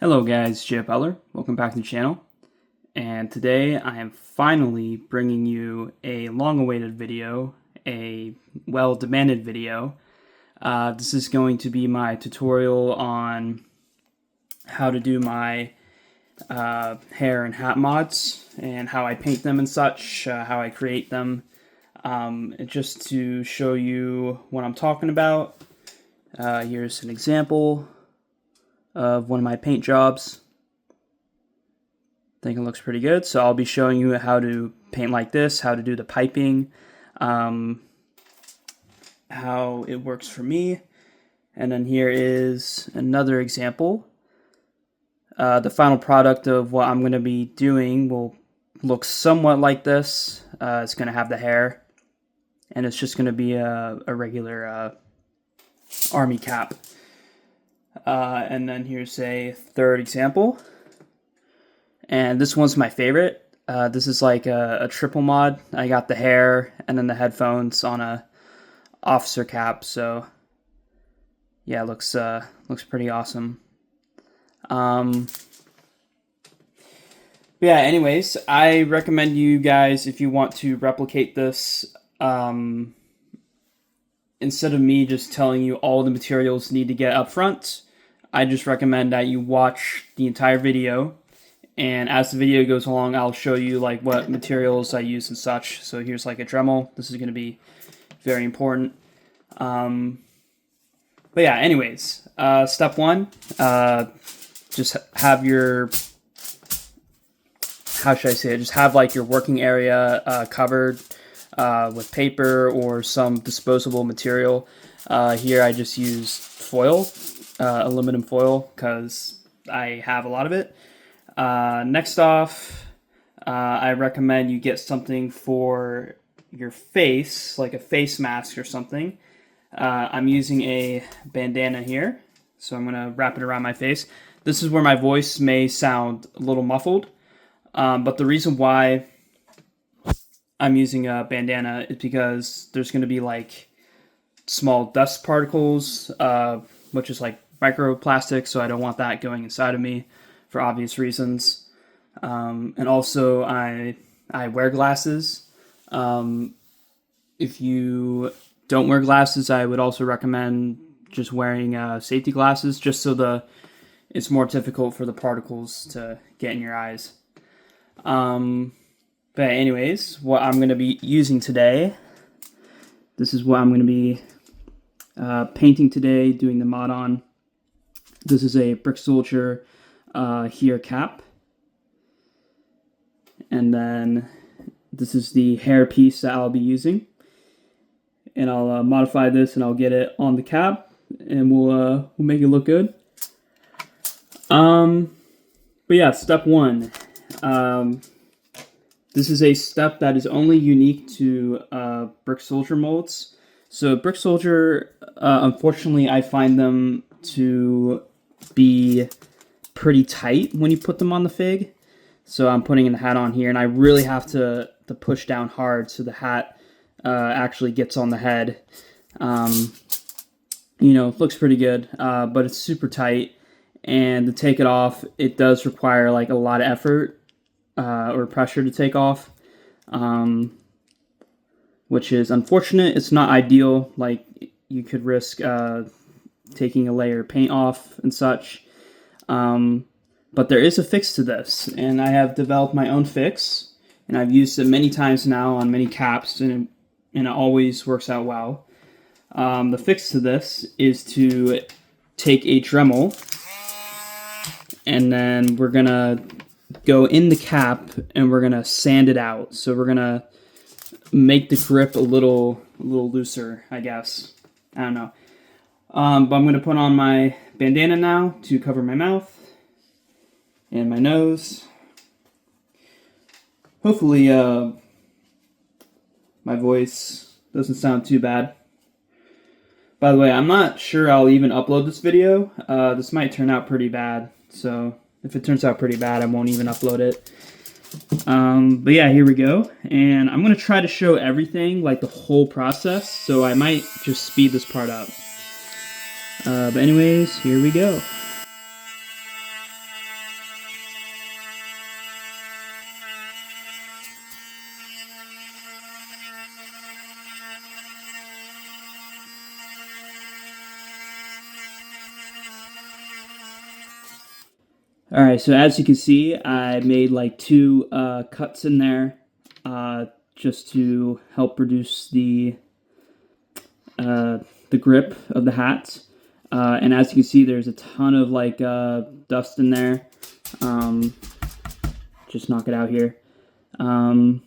Hello guys, Jay Beller. Welcome back to the channel. And today I am finally bringing you a long-awaited video, a well-demanded video. This is going to be my tutorial on how to do my hair and hat mods and how I paint them and such, how I create them. Just to show you what I'm talking about, here's an example of one of my paint jobs. I think it looks pretty good. So I'll be showing you how to paint like this, how to do the piping, how it works for me. And then here is another example. The final product of what I'm going to be doing will look somewhat like this. It's going to have the hair, and it's just going to be a regular army cap. And then here's a third example, and this one's my favorite. This is like a triple mod. I got the hair and then the headphones on a officer cap, so yeah, it looks pretty awesome. Yeah, anyways, I recommend you guys, if you want to replicate this, instead of me just telling you all the materials you need to get up front, I just recommend that you watch the entire video, and as the video goes along, I'll show you like what materials I use and such. So here's like a Dremel. This is going to be very important. But yeah, anyways, step one, just have your, how should I say it, just have like your working area covered with paper or some disposable material. Here I just used foil, aluminum foil, because I have a lot of it. Next off, I recommend you get something for your face, like a face mask or something. I'm using a bandana here, so I'm going to wrap it around my face. This is where my voice may sound a little muffled, but the reason why I'm using a bandana is because there's going to be like small dust particles, which is like microplastic, so I don't want that going inside of me for obvious reasons. And also I wear glasses. If you don't wear glasses, I would also recommend just wearing safety glasses, just so it's more difficult for the particles to get in your eyes. But anyways, what I'm going to be using today, this is what I'm going to be painting today, doing the mod on. This is a Brick Soldier here cap. And then this is the hair piece that I'll be using. And I'll modify this and I'll get it on the cap, and we'll make it look good. But yeah, step one. This is a step that is only unique to Brick Soldier molds. So Brick Soldier, unfortunately, I find them to be pretty tight when you put them on the fig. So I'm putting the hat on here, and I really have to push down hard so the hat actually gets on the head. You know, it looks pretty good, but it's super tight, and to take it off, it does require like a lot of effort or pressure to take off, which is unfortunate. It's not ideal. Like, you could risk taking a layer of paint off and such. But there is a fix to this, and I have developed my own fix, and I've used it many times now on many caps, and it always works out well. The fix to this is to take a Dremel, and then we're gonna go in the cap and we're gonna sand it out. So we're gonna make the grip a little looser, I guess. I don't know. But I'm gonna put on my bandana now to cover my mouth and my nose. Hopefully my voice doesn't sound too bad. By the way, I'm not sure I'll even upload this video. This might turn out pretty bad, so if it turns out pretty bad, I won't even upload it. But yeah, here we go. And I'm going to try to show everything, like the whole process, so I might just speed this part up. But anyways, here we go. All right, so as you can see, I made like two cuts in there just to help reduce uh, the grip of the hat. And as you can see, there's a ton of like dust in there. Um, just knock it out here. But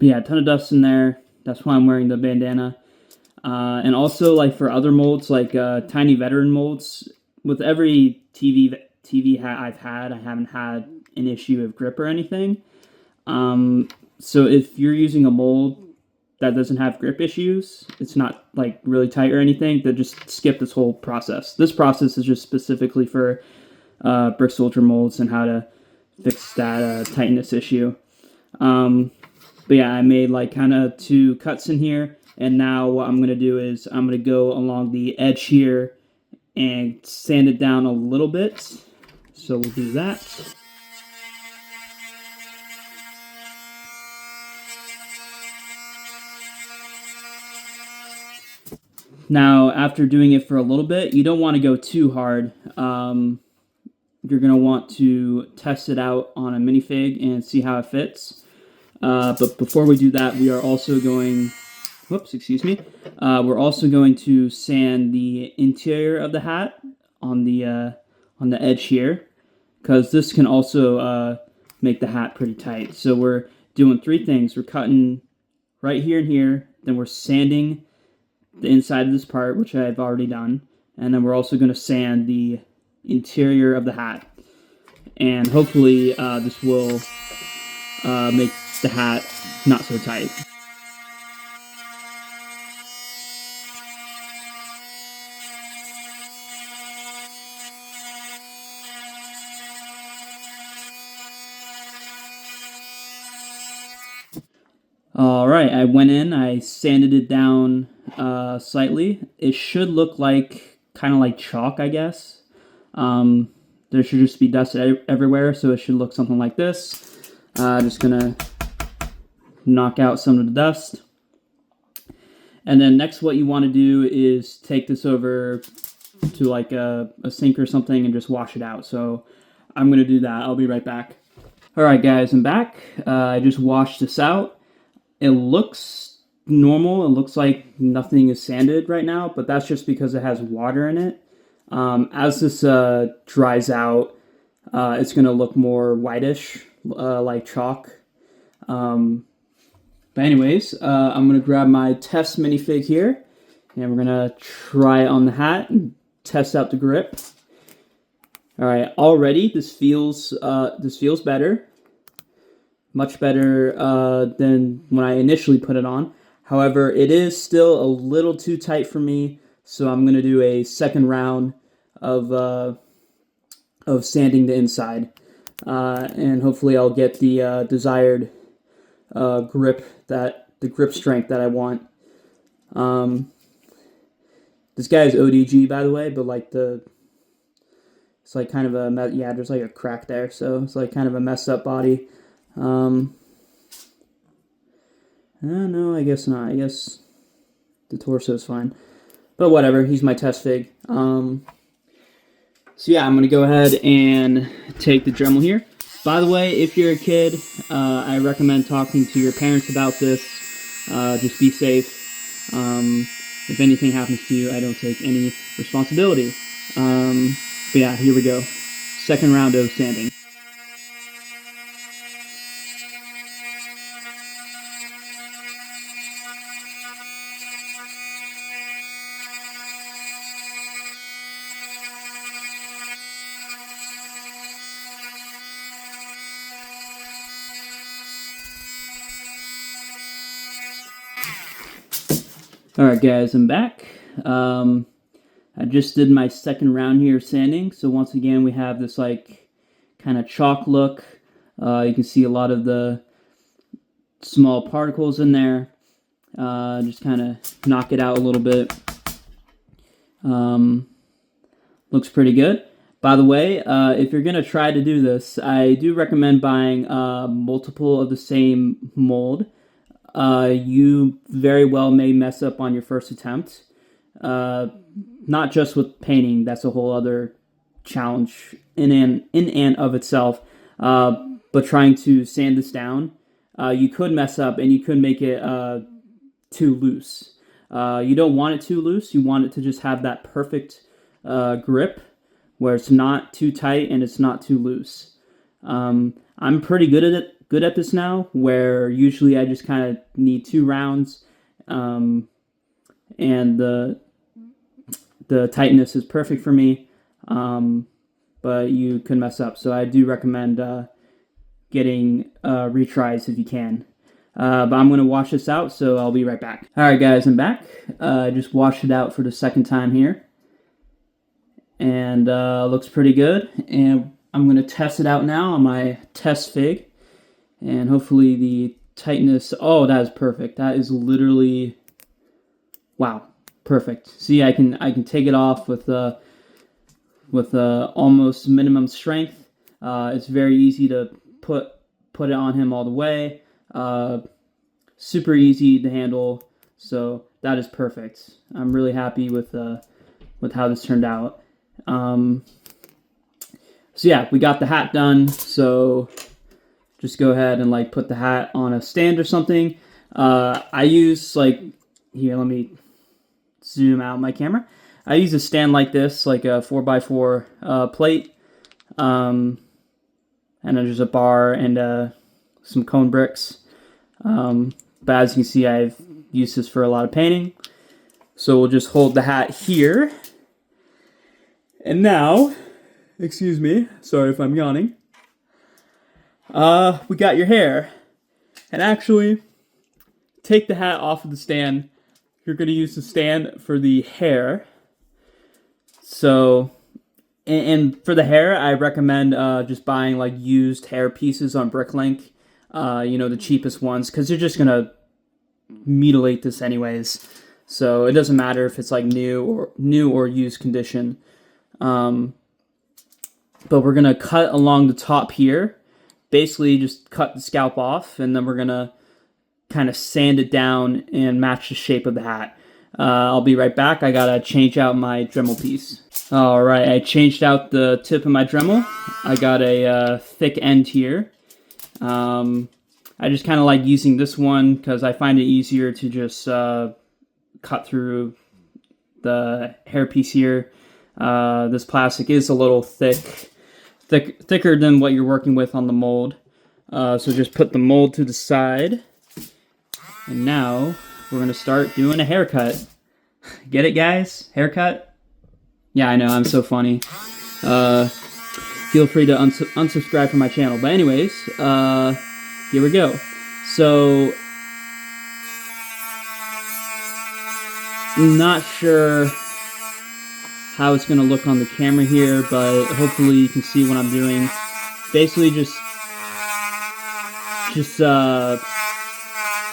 yeah, a ton of dust in there. That's why I'm wearing the bandana. And also, like for other molds, like tiny veteran molds, with every TV hat I've had, I haven't had an issue of grip or anything. So if you're using a mold that doesn't have grip issues, it's not like really tight or anything, then just skip this whole process. This process is just specifically for brick soldier molds and how to fix that tightness issue. But yeah, I made like kind of two cuts in here, and now what I'm gonna do is I'm gonna go along the edge here and sand it down a little bit. So we'll do that. Now, after doing it for a little bit, you don't want to go too hard. You're going to want to test it out on a minifig and see how it fits. But before we do that, we are also going, whoops, excuse me. We're also going to sand the interior of the hat on the edge here, because this can also make the hat pretty tight. So we're doing three things. We're cutting right here and here, then we're sanding the inside of this part, which I've already done, and then we're also going to sand the interior of the hat. And hopefully this will make the hat not so tight. All right, I went in, I sanded it down slightly. It should look like kind of like chalk, I guess. There should just be dust everywhere, so it should look something like this. Just gonna knock out some of the dust. And then next what you want to do is take this over to like a sink or something and just wash it out. So I'm gonna do that. I'll be right back. All right, guys, I'm back. I just washed this out. It looks normal. It looks like nothing is sanded right now, but that's just because it has water in it. As this dries out, it's going to look more whitish, like chalk. But anyways, I'm going to grab my test minifig here, and we're going to try it on the hat and test out the grip. All right, already this feels better. Much better than when I initially put it on. However, it is still a little too tight for me, so I'm going to do a second round of sanding the inside, and hopefully I'll get the desired the grip strength that I want. This guy is ODG, by the way, but like it's like kind of yeah, there's like a crack there, so it's like kind of a messed up body. No, I guess not. I guess the torso is fine. But whatever, he's my test fig. So yeah, I'm going to go ahead and take the Dremel here. By the way, if you're a kid, I recommend talking to your parents about this. Just be safe. If anything happens to you, I don't take any responsibility. But yeah, here we go. Second round of sanding. Alright guys, I'm back. I just did my second round here of sanding, so once again we have this like kind of chalk look. You can see a lot of the small particles in there. Just kind of knock it out a little bit. Looks pretty good. By the way, if you're going to try to do this, I do recommend buying multiple of the same mold. You very well may mess up on your first attempt. Not just with painting, that's a whole other challenge in and of itself. But trying to sand this down, you could mess up and you could make it too loose. You don't want it too loose. You want it to just have that perfect grip where it's not too tight and it's not too loose. I'm pretty good at this now, where usually I just kind of need 2 rounds, and the tightness is perfect for me. But you could mess up, so I do recommend getting retries if you can. But I'm going to wash this out, so I'll be right back. Alright guys, I'm back. I just washed it out for the second time here. And looks pretty good. And I'm going to test it out now on my test fig. And hopefully the tightness... Oh, that is perfect. That is literally... Wow. Perfect. See, I can take it off with almost minimum strength. It's very easy to put it on him all the way. Super easy to handle, so that is perfect. I'm really happy with how this turned out. So yeah, we got the hat done. So just go ahead and like put the hat on a stand or something. I use here. Let me zoom out my camera. I use a stand like this, like a 4x4 plate, and then there's a bar and some cone bricks. But as you can see, I've used this for a lot of painting. So we'll just hold the hat here. And now, excuse me, sorry if I'm yawning. We got your hair. And actually, take the hat off of the stand. You're going to use the stand for the hair. So, and for the hair, I recommend just buying like used hair pieces on Bricklink. The cheapest ones, because you're just going to mutilate this anyways. So it doesn't matter if it's like new or used condition. But we're going to cut along the top here. Basically just cut the scalp off, and then we're going to kind of sand it down and match the shape of the hat. I'll be right back. I got to change out my Dremel piece. Alright, I changed out the tip of my Dremel. I got a thick end here. I just kind of like using this one because I find it easier to just cut through the hairpiece here. This plastic is a little thicker than what you're working with on the mold. So just put the mold to the side. And now we're going to start doing a haircut. Get it, guys? Haircut? Yeah, I know, I'm so funny. Feel free to unsubscribe from my channel. But anyways, here we go. So, not sure how it's going to look on the camera here, but hopefully you can see what I'm doing. Basically just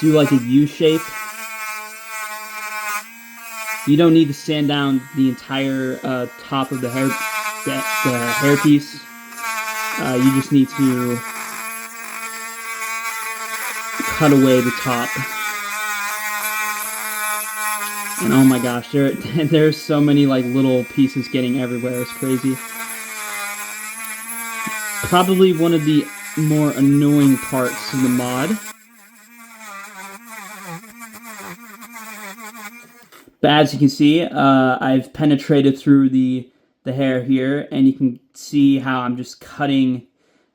do like a U shape. You don't need to sand down the entire top of the hairpiece. You just need to cut away the top. And oh my gosh, there's so many like little pieces getting everywhere. It's crazy. Probably one of the more annoying parts of the mod. But as you can see, I've penetrated through the hair here, and you can see how I'm just cutting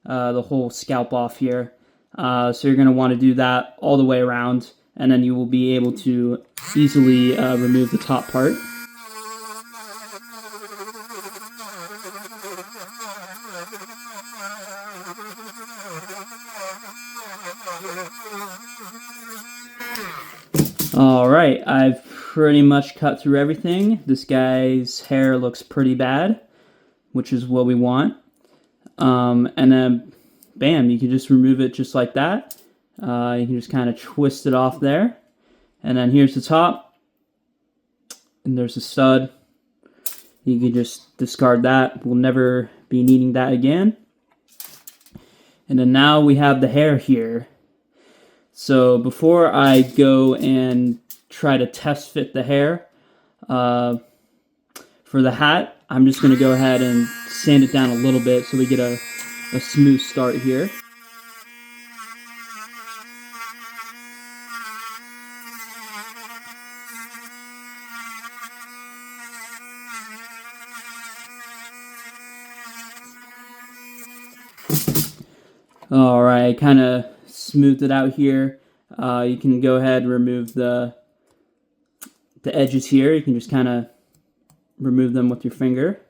the whole scalp off here. So you're going to want to do that all the way around, and then you will be able to easily remove the top part. Alright, I've pretty much cut through everything. This guy's hair looks pretty bad, which is what we want. And then, bam, you can just remove it just like that. You can just kind of twist it off there. And then here's the top. And there's a stud. You can just discard that. We'll never be needing that again. And then now we have the hair here. So before I go and try to test fit the hair for the hat, I'm just going to go ahead and sand it down a little bit so we get a smooth start here. All right, kind of smoothed it out here. You can go ahead and remove the edges here. You can just kind of remove them with your finger.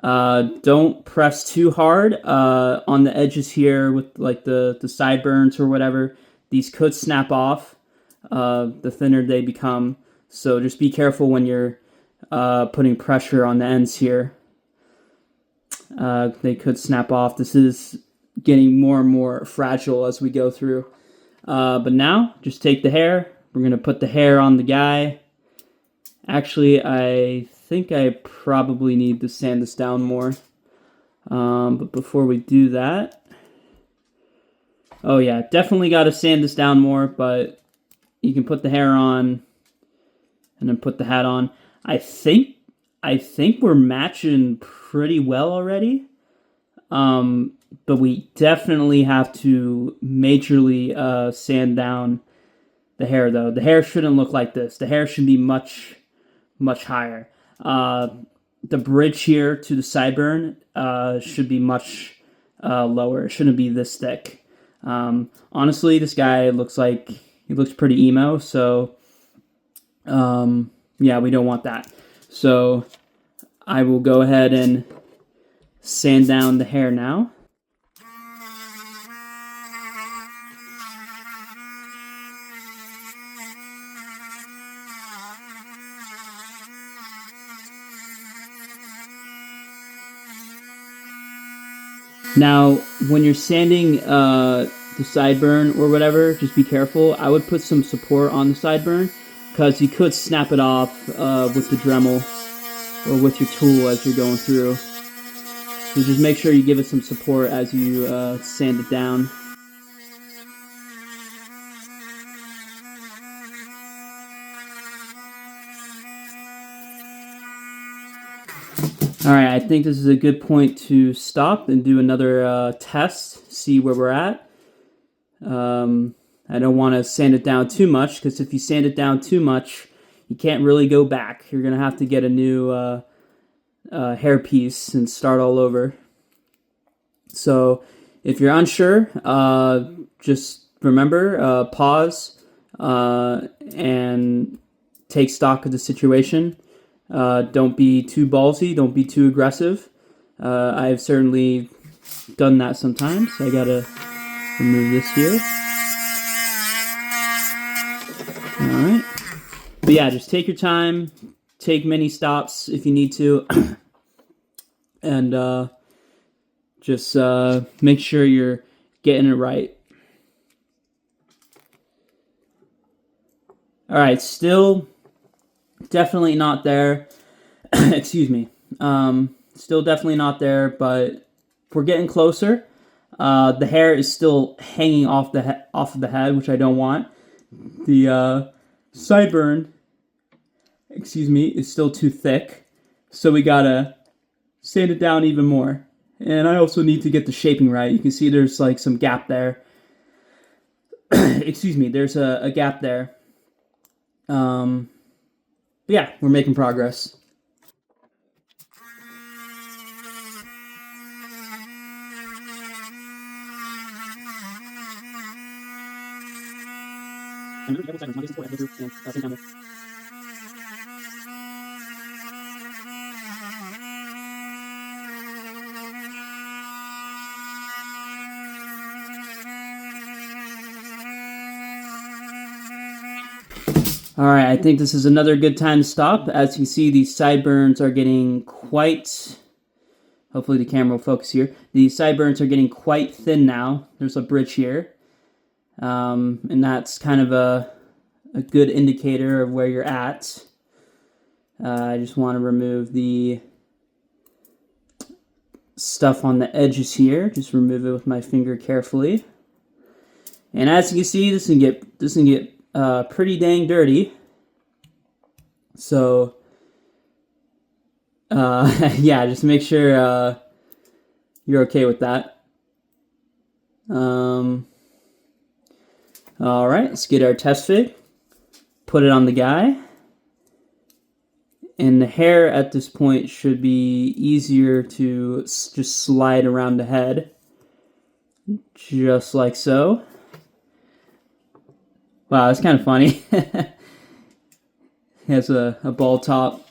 Don't press too hard on the edges here with like the sideburns or whatever. These could snap off the thinner they become. So just be careful when you're putting pressure on the ends here. They could snap off. This is getting more and more fragile as we go through. But now, just take the hair. We're going to put the hair on the guy. Actually, I think I probably need to sand this down more. But before we do that... Oh yeah, definitely got to sand this down more, but you can put the hair on and then put the hat on. I think we're matching pretty well already. But we definitely have to majorly sand down the hair, though. The hair shouldn't look like this. The hair should be much, much higher. The bridge here to the sideburn should be much lower. It shouldn't be this thick. Honestly, this guy looks pretty emo, so yeah, we don't want that. So I will go ahead and sand down the hair now. Now, when you're sanding the sideburn or whatever, just be careful. I would put some support on the sideburn because you could snap it off with the Dremel or with your tool as you're going through. So just make sure you give it some support as you sand it down. Alright, I think this is a good point to stop and do another test, see where we're at. I don't want to sand it down too much, because if you sand it down too much, you can't really go back. You're going to have to get a new hair piece and start all over. So if you're unsure, just remember, pause and take stock of the situation. Don't be too ballsy, don't be too aggressive. I've certainly done that sometimes. I gotta remove this here. Alright. But yeah, just take your time, take many stops if you need to, and just make sure you're getting it right. Alright, still definitely not there. Excuse me. Still definitely not there, but we're getting closer. The hair is still hanging off of the head, which I don't want. The sideburn, excuse me, is still too thick, so we gotta sand it down even more. And I also need to get the shaping right. You can see there's like some gap there. Excuse me, there's a gap there. Yeah, we're making progress. Alright, I think this is another good time to stop. As you can see, these sideburns are getting quite... Hopefully the camera will focus here. These sideburns are getting quite thin now. There's a bridge here. And that's kind of a good indicator of where you're at. I just want to remove the stuff on the edges here. Just remove it with my finger carefully. And as you can see, this can get pretty dang dirty. So Yeah, just make sure you're okay with that. All right, let's get our test fig. Put it on the guy. And the hair at this point should be easier to just slide around the head. Just like so. Wow, that's kind of funny. It has a ball top.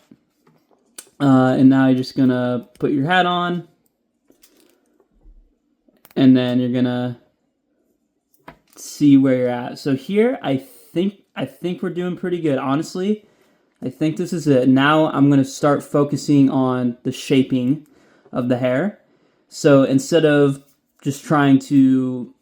And now you're just going to put your hat on. And then you're going to see where you're at. So here, I think we're doing pretty good. Honestly, I think this is it. Now I'm going to start focusing on the shaping of the hair. So instead of just trying to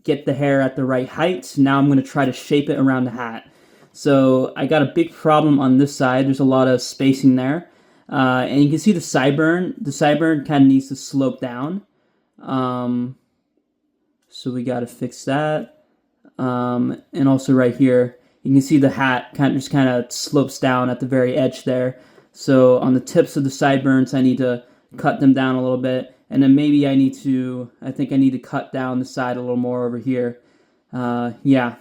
get the hair at the right height, now I'm going to try to shape it around the hat. So I got a big problem on this side. There's a lot of spacing there. And you can see the sideburn. The sideburn kind of needs to slope down. So we got to fix that. And also right here, you can see the hat kind of slopes down at the very edge there. So on the tips of the sideburns, I need to cut them down a little bit. And then maybe I think I need to cut down the side a little more over here. Yeah,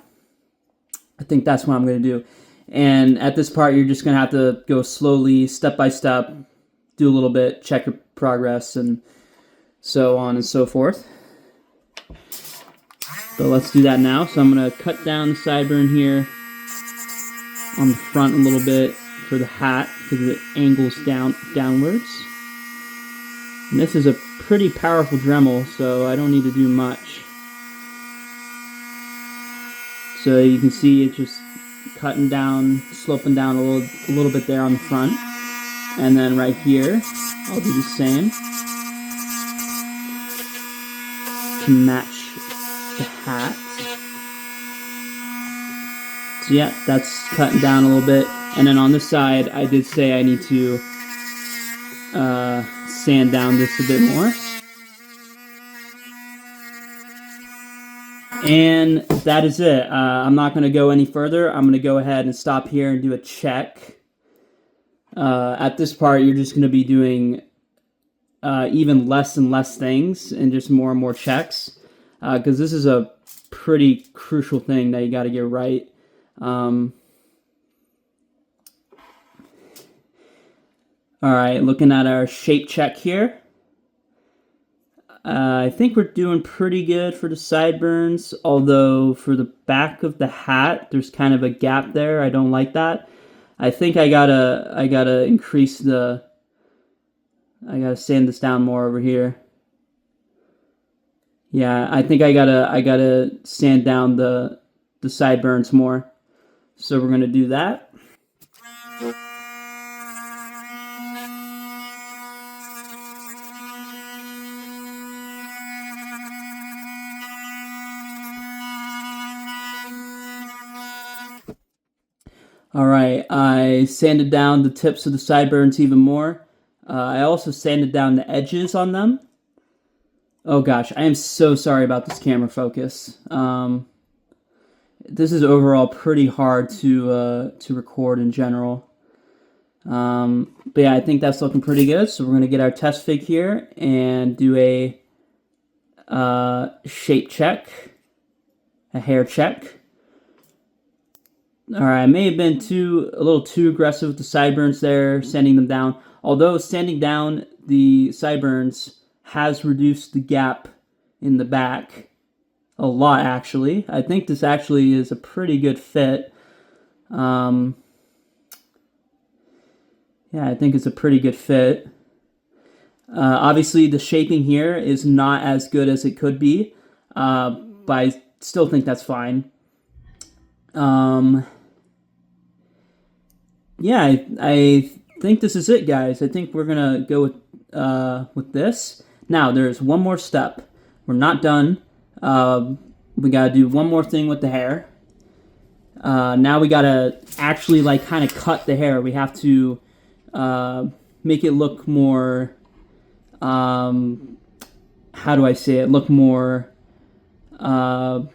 I think that's what I'm going to do. And at this part, you're just going to have to go slowly, step by step, do a little bit, check your progress, and so on and so forth. So let's do that now. So I'm going to cut down the sideburn here on the front a little bit for the hat because it angles downwards. And this is a pretty powerful Dremel, so I don't need to do much. So you can see it just cutting down, sloping down a little bit there on the front. And then right here, I'll do the same to match the hat. So yeah, that's cutting down a little bit. And then on this side, I did say I need to sand down this a bit more. And that is it. I'm not going to go any further. I'm going to go ahead and stop here and do a check. At this part, you're just going to be doing even less and less things and just more and more checks. Because this is a pretty crucial thing that you got to get right. All right, looking at our shape check here. I think we're doing pretty good for the sideburns, although for the back of the hat, there's kind of a gap there. I don't like that. I think I gotta increase I gotta sand this down more over here. Yeah, I think I gotta sand down the sideburns more. So we're gonna do that. All right, I sanded down the tips of the sideburns even more. I also sanded down the edges on them. Oh gosh, I am so sorry about this camera focus. This is overall pretty hard to record in general. But yeah, I think that's looking pretty good. So we're gonna get our test fig here and do a shape check, a hair check. All right, I may have been a little too aggressive with the sideburns there, sanding them down. Although sanding down the sideburns has reduced the gap in the back a lot, actually. I think this actually is a pretty good fit. Yeah, I think it's a pretty good fit. Obviously, the shaping here is not as good as it could be, but I still think that's fine. Yeah, I think this is it, guys. I think we're gonna go with this. Now, there's one more step. We're not done. We gotta do one more thing with the hair. Now we gotta actually kind of cut the hair. We have to make it look more. How do I say it? Look more. Oh,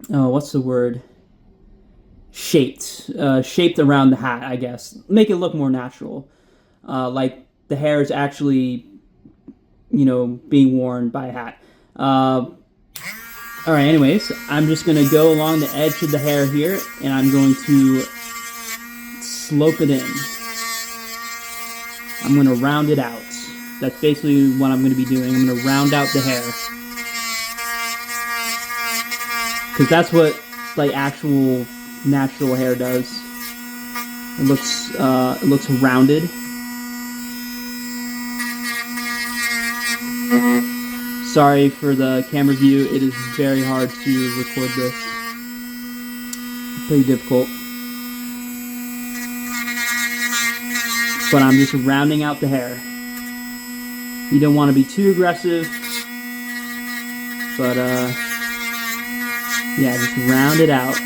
what's the word? shaped around the hat, I guess. Make it look more natural. Like the hair is actually, being worn by a hat. All right, anyways, I'm just going to go along the edge of the hair here, and I'm going to slope it in. I'm going to round it out. That's basically what I'm going to be doing. I'm going to round out the hair. Because that's what, like, actual natural hair does. It looks rounded. Sorry for the camera view. It is very hard to record this. Pretty difficult. But I'm just rounding out the hair. You don't want to be too aggressive. But, yeah, just round it out.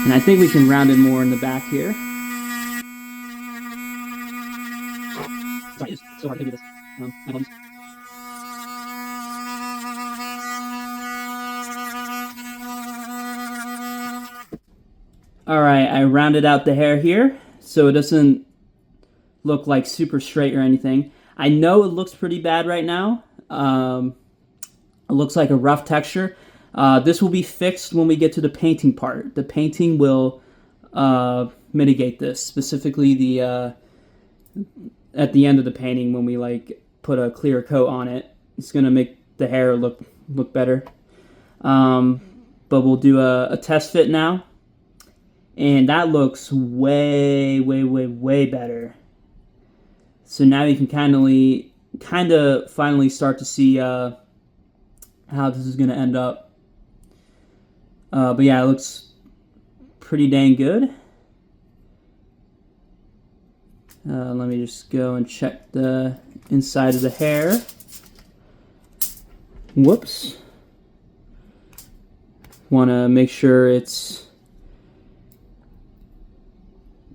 And I think we can round it more in the back here. Sorry, it's so hard to do this. My apologies. Alright, I rounded out the hair here, so it doesn't look like super straight or anything. I know it looks pretty bad right now. It looks like a rough texture. This will be fixed when we get to the painting part. The painting will mitigate this, specifically the at the end of the painting when we like put a clear coat on it. It's gonna make the hair look better. But we'll do a test fit now, and that looks way better. So now you can kind of finally start to see how this is gonna end up. But yeah, it looks pretty dang good. Let me just go and check the inside of the hair. Whoops. Want to make sure it's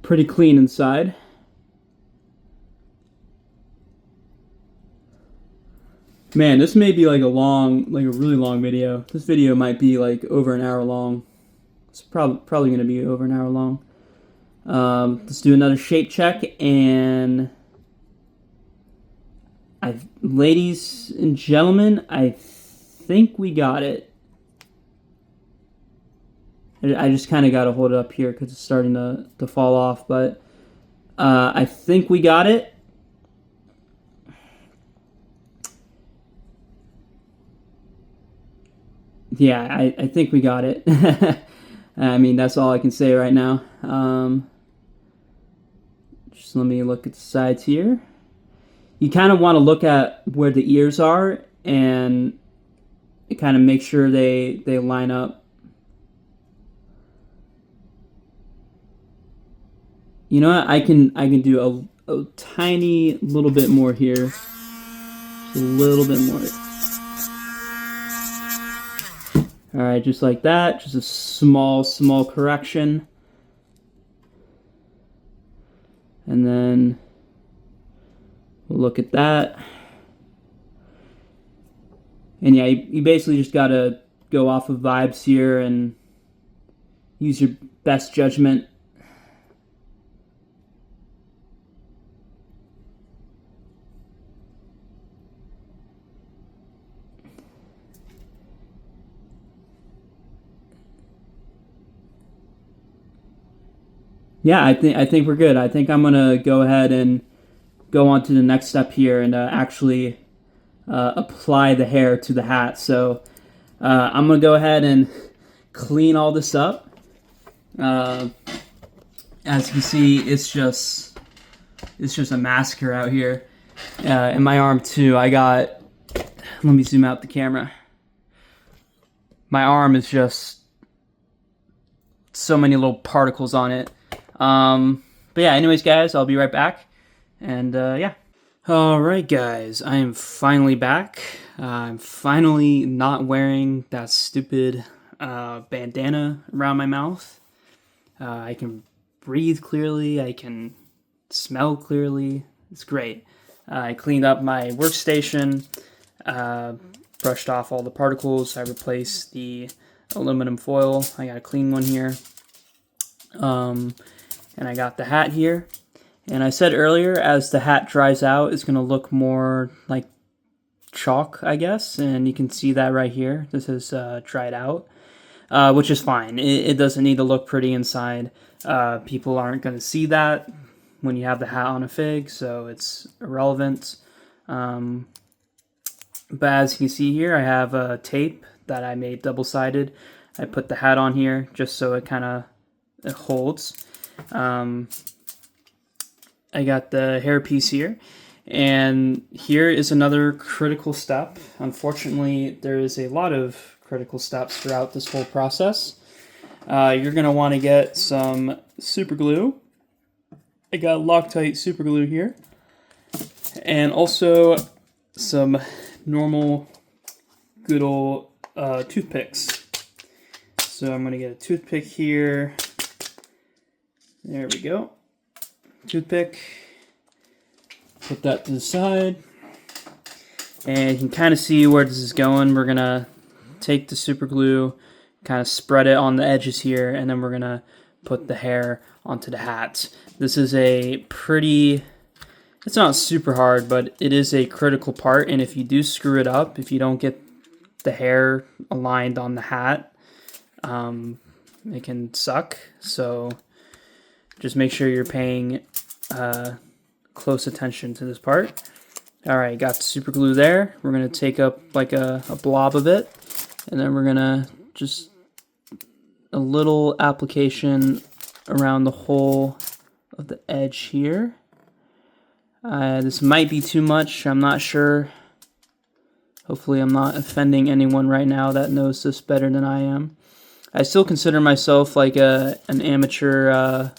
pretty clean inside. Man, this may be like a really long video. This video might be like over an hour long. It's probably going to be over an hour long. Let's do another shape check, and ladies and gentlemen, I think we got it. I just kind of got to hold it up here because it's starting to fall off, but I think we got it. Yeah, I think we got it. I mean, that's all I can say right now. Just let me look at the sides here. You kind of want to look at where the ears are and kind of make sure they line up. You know what? I can do a tiny little bit more here. Just a little bit more. All right, just like that. Just a small correction. And then we'll look at that. And yeah, you basically just got to go off of vibes here and use your best judgment. Yeah, I think we're good. I think I'm gonna go ahead and go on to the next step here and actually apply the hair to the hat. So I'm gonna go ahead and clean all this up. As you can see, it's just a massacre out here. In my arm too, I got. Let me zoom out the camera. My arm is just so many little particles on it. But yeah, anyways, guys, I'll be right back. And yeah. Alright, guys, I am finally back. I'm finally not wearing that stupid bandana around my mouth. I can breathe clearly. I can smell clearly. It's great. I cleaned up my workstation. brushed off all the particles. I replaced the aluminum foil. I got a clean one here. And I got the hat here. And I said earlier, as the hat dries out, it's going to look more like chalk, I guess. And you can see that right here. This is dried out, which is fine. It doesn't need to look pretty inside. People aren't going to see that when you have the hat on a fig, so it's irrelevant. But as you can see here, I have a tape that I made double-sided. I put the hat on here just so it kind of holds. I got the hair piece here, and here is another critical step. Unfortunately, there is a lot of critical steps throughout this whole process. You're going to want to get some super glue. I got Loctite super glue here, and also some normal good old toothpicks. So I'm going to get a toothpick here. There we go. Toothpick. Put that to the side. And you can kind of see where this is going. We're going to take the super glue, kind of spread it on the edges here, and then we're going to put the hair onto the hat. This is a pretty, it's not super hard, but it is a critical part, and if you do screw it up, if you don't get the hair aligned on the hat, it can suck. So just make sure you're paying close attention to this part. Alright, got the super glue there. We're going to take up like a blob of it, and then we're going to just a little application around the whole of the edge here. This might be too much, I'm not sure. Hopefully I'm not offending anyone right now that knows this better than I am. I still consider myself like an amateur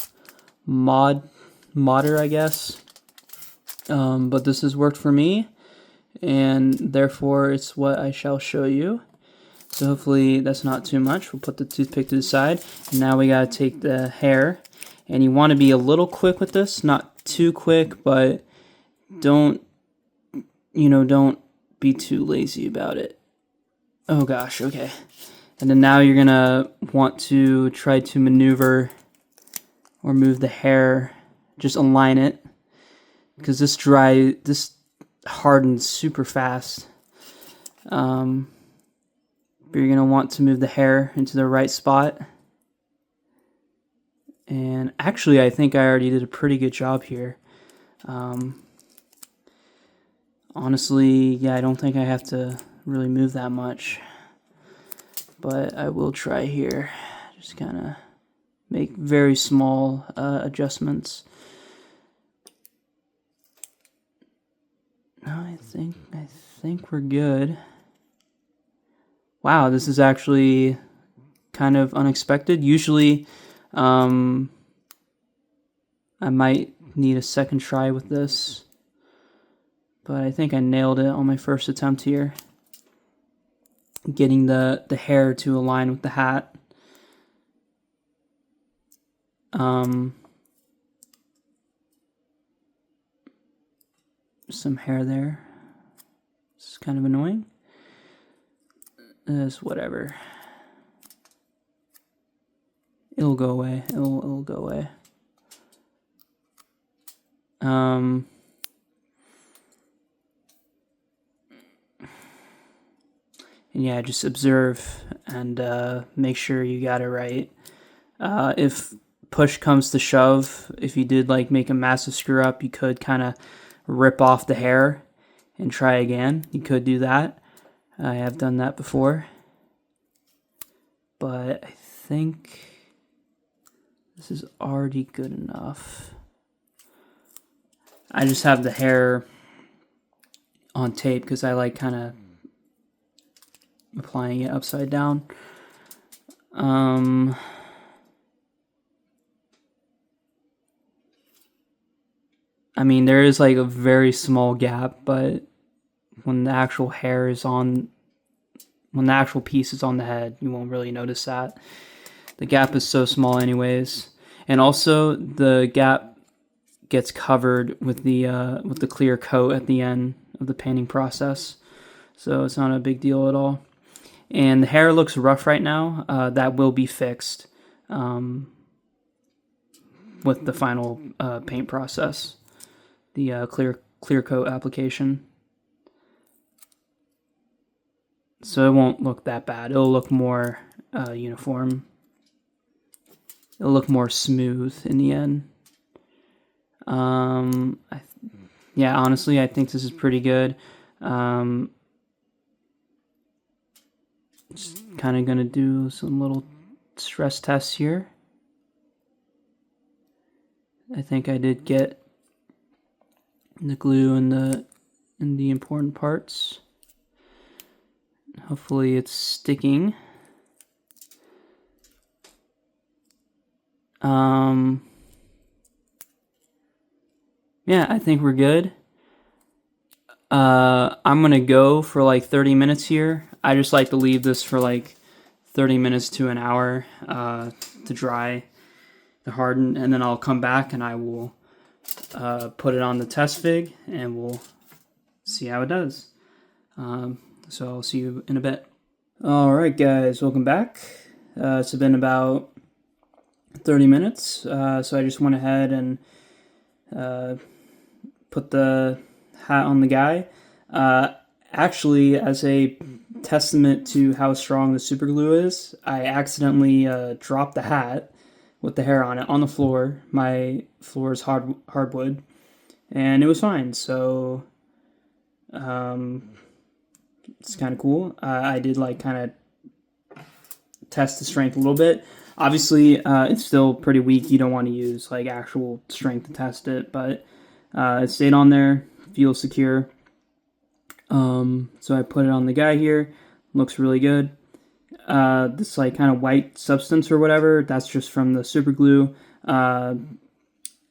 modder, I guess. But this has worked for me, and therefore it's what I shall show you. So hopefully that's not too much. We'll put the toothpick to the side, and now we gotta take the hair, and you want to be a little quick with this, not too quick, but don't be too lazy about it. Oh gosh, okay. And then now you're gonna want to try to maneuver or move the hair, just align it, because this hardens super fast. But you're gonna want to move the hair into the right spot. And actually, I think I already did a pretty good job here. Honestly, yeah, I don't think I have to really move that much, but I will try here. Just kind of make very small adjustments. No, I think we're good. Wow, this is actually kind of unexpected. Usually, I might need a second try with this, but I think I nailed it on my first attempt here. Getting the hair to align with the hat. Some hair there. It's kind of annoying. It's whatever. It'll go away. It'll go away. And yeah, just observe and make sure you got it right. If push comes to shove, if you did like make a massive screw up, you could kind of rip off the hair and try again. You could do that. I have done that before. But I think this is already good enough. I just have the hair on tape because I like kind of applying it upside down. I mean, there is like a very small gap, but when the actual hair is on, when the actual piece is on the head, you won't really notice that. The gap is so small anyways. And also the gap gets covered with the clear coat at the end of the painting process. so it's not a big deal at all. And the hair looks rough right now. That will be fixed with the final paint process, the clear coat application. So it won't look that bad. It'll look more uniform. It'll look more smooth in the end. Yeah, honestly, I think this is pretty good. Just kind of gonna do some little stress tests here. I think I did get the glue in the important parts. Hopefully it's sticking. Yeah, I think we're good. I'm gonna go for like 30 minutes here. I just like to leave this for like 30 minutes to an hour to dry, to harden, and then I'll come back and I will put it on the test fig and we'll see how it does. So I'll see you in a bit. All right, guys, welcome back. It's been about 30 minutes, so I just went ahead and put the hat on the guy. Actually, as a testament to how strong the super glue is, I accidentally dropped the hat with the hair on it on the floor. My floor is hardwood, and it was fine. So it's kind of cool. I did like kind of test the strength a little bit. Obviously, it's still pretty weak. You don't want to use like actual strength to test it, but it stayed on there, feels secure. So I put it on the guy here. Looks really good. This like kind of white substance or whatever, that's just from the super glue.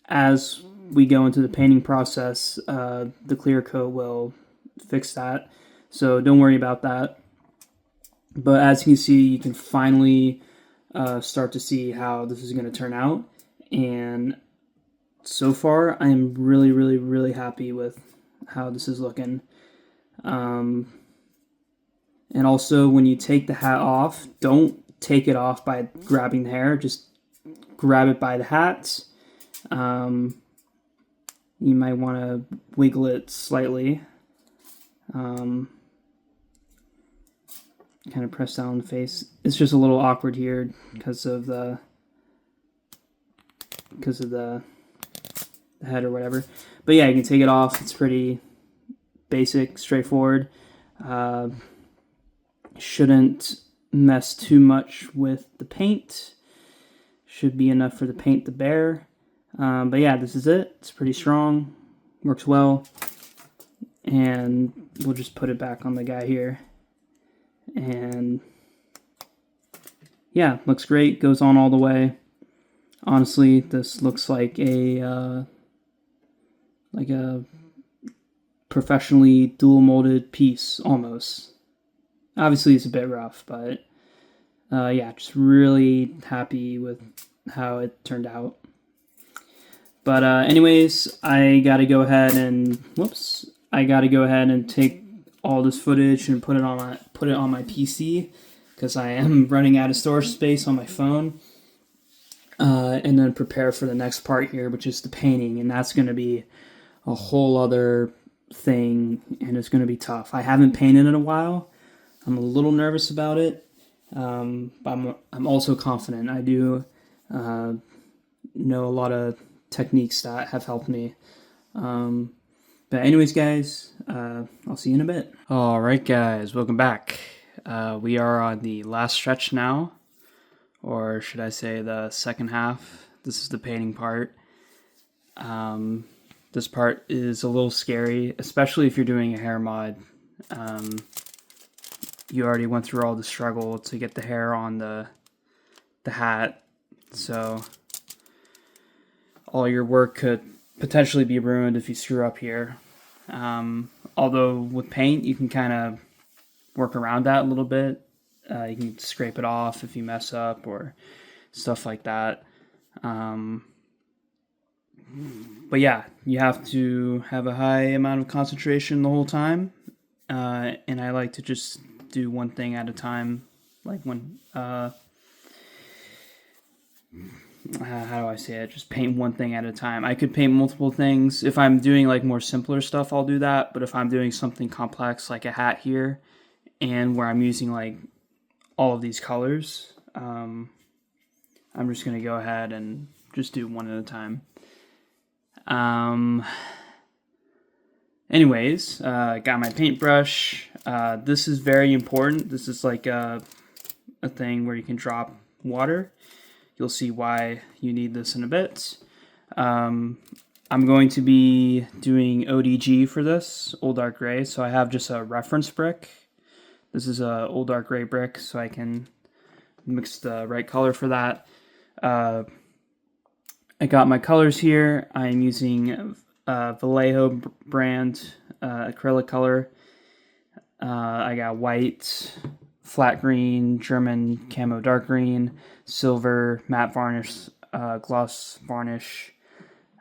As we go into the painting process, the clear coat will fix that. So don't worry about that. But as you can see, you can finally start to see how this is going to turn out. And so far, I am really, really, really happy with how this is looking. And also, when you take the hat off, don't take it off by grabbing the hair. Just grab it by the hat. You might want to wiggle it slightly. Kind of press down on the face. It's just a little awkward here because of the head or whatever. But yeah, you can take it off. It's pretty basic, straightforward. Shouldn't mess too much with the paint. Should be enough for the paint to bear. But yeah, this is it. It's pretty strong. Works well. And we'll just put it back on the guy here. And yeah, looks great. Goes on all the way. Honestly, this looks like a professionally dual molded piece almost. Obviously, it's a bit rough, but yeah, just really happy with how it turned out. But anyways, I gotta go ahead and take all this footage and put it on my PC because I am running out of storage space on my phone. And then prepare for the next part here, which is the painting, and that's going to be a whole other thing, and it's going to be tough. I haven't painted in a while. I'm a little nervous about it, but I'm also confident. I do know a lot of techniques that have helped me. But anyways, guys, I'll see you in a bit. All right, guys, welcome back. We are on the last stretch now. Or should I say the second half. This is the painting part. This part is a little scary, especially if you're doing a hair mod. You already went through all the struggle to get the hair on the hat, so all your work could potentially be ruined if you screw up here. Although with paint, you can kind of work around that a little bit. You can scrape it off if you mess up or stuff like that. But yeah, you have to have a high amount of concentration the whole time. and I like to just do one thing at a time. Like when, how do I say it? Just paint one thing at a time. I could paint multiple things. If I'm doing like more simpler stuff, I'll do that. But if I'm doing something complex like a hat here, and where I'm using like all of these colors, I'm just gonna go ahead and just do one at a time. Anyways, got my paintbrush. This is very important. This is like a thing where you can drop water. You'll see why you need this in a bit. I'm going to be doing ODG for this, Old Dark Gray, so I have just a reference brick. This is a Old Dark Gray brick, so I can mix the right color for that. I got my colors here. I'm using Vallejo brand acrylic color. I got white, flat green, German camo dark green, silver, matte varnish, gloss varnish,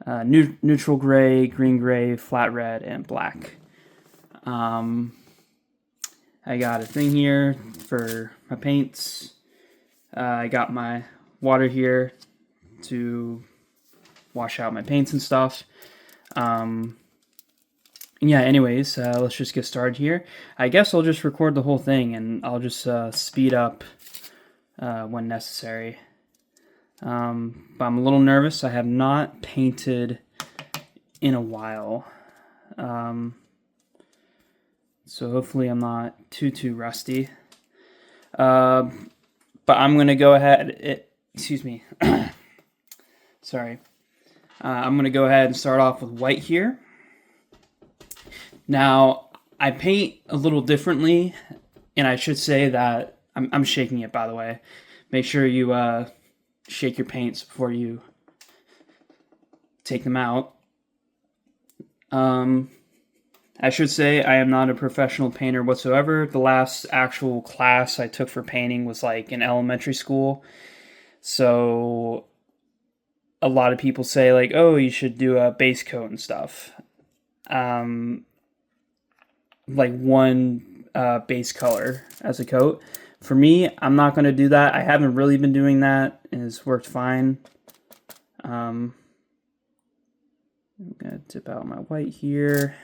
neutral gray, green gray, flat red, and black. I got a thing here for my paints. I got my water here to wash out my paints and stuff. Yeah, anyways, let's just get started here. I guess I'll just record the whole thing and I'll just speed up when necessary. But I'm a little nervous. I have not painted in a while. So hopefully I'm not too rusty. But I'm going to go ahead. Excuse me. Sorry. I'm going to go ahead and start off with white here. Now, I paint a little differently, and I should say that I'm shaking it, by the way. Make sure you shake your paints before you take them out. I should say I am not a professional painter whatsoever. The last actual class I took for painting was like in elementary school. So a lot of people say like, oh, you should do a base coat and stuff. Like one base color as a coat. For me, I'm not going to do that. I haven't really been doing that, and it's worked fine. I'm going to dip out my white here.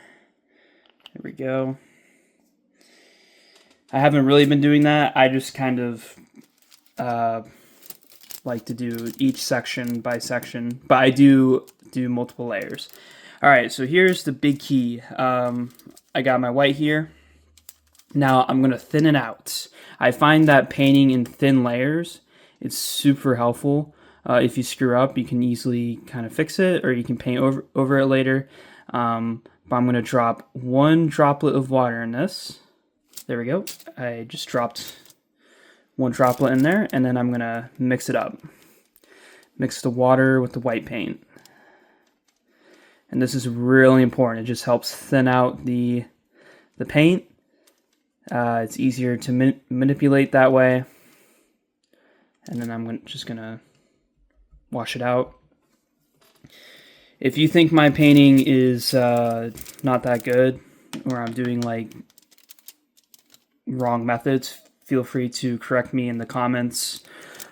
There we go. I haven't really been doing that. I just kind of like to do each section by section, but I do multiple layers. All right, so here's the big key. I got my white here. Now I'm going to thin it out. I find that painting in thin layers is super helpful. If you screw up, you can easily kind of fix it, or you can paint over it later. But I'm going to drop one droplet of water in this. There we go. I just dropped one droplet in there, and then I'm going to mix it up. Mix the water with the white paint. And this is really important. It just helps thin out the paint. It's easier to manipulate that way. And then I'm just going to wash it out. If you think my painting is not that good, or I'm doing like wrong methods, feel free to correct me in the comments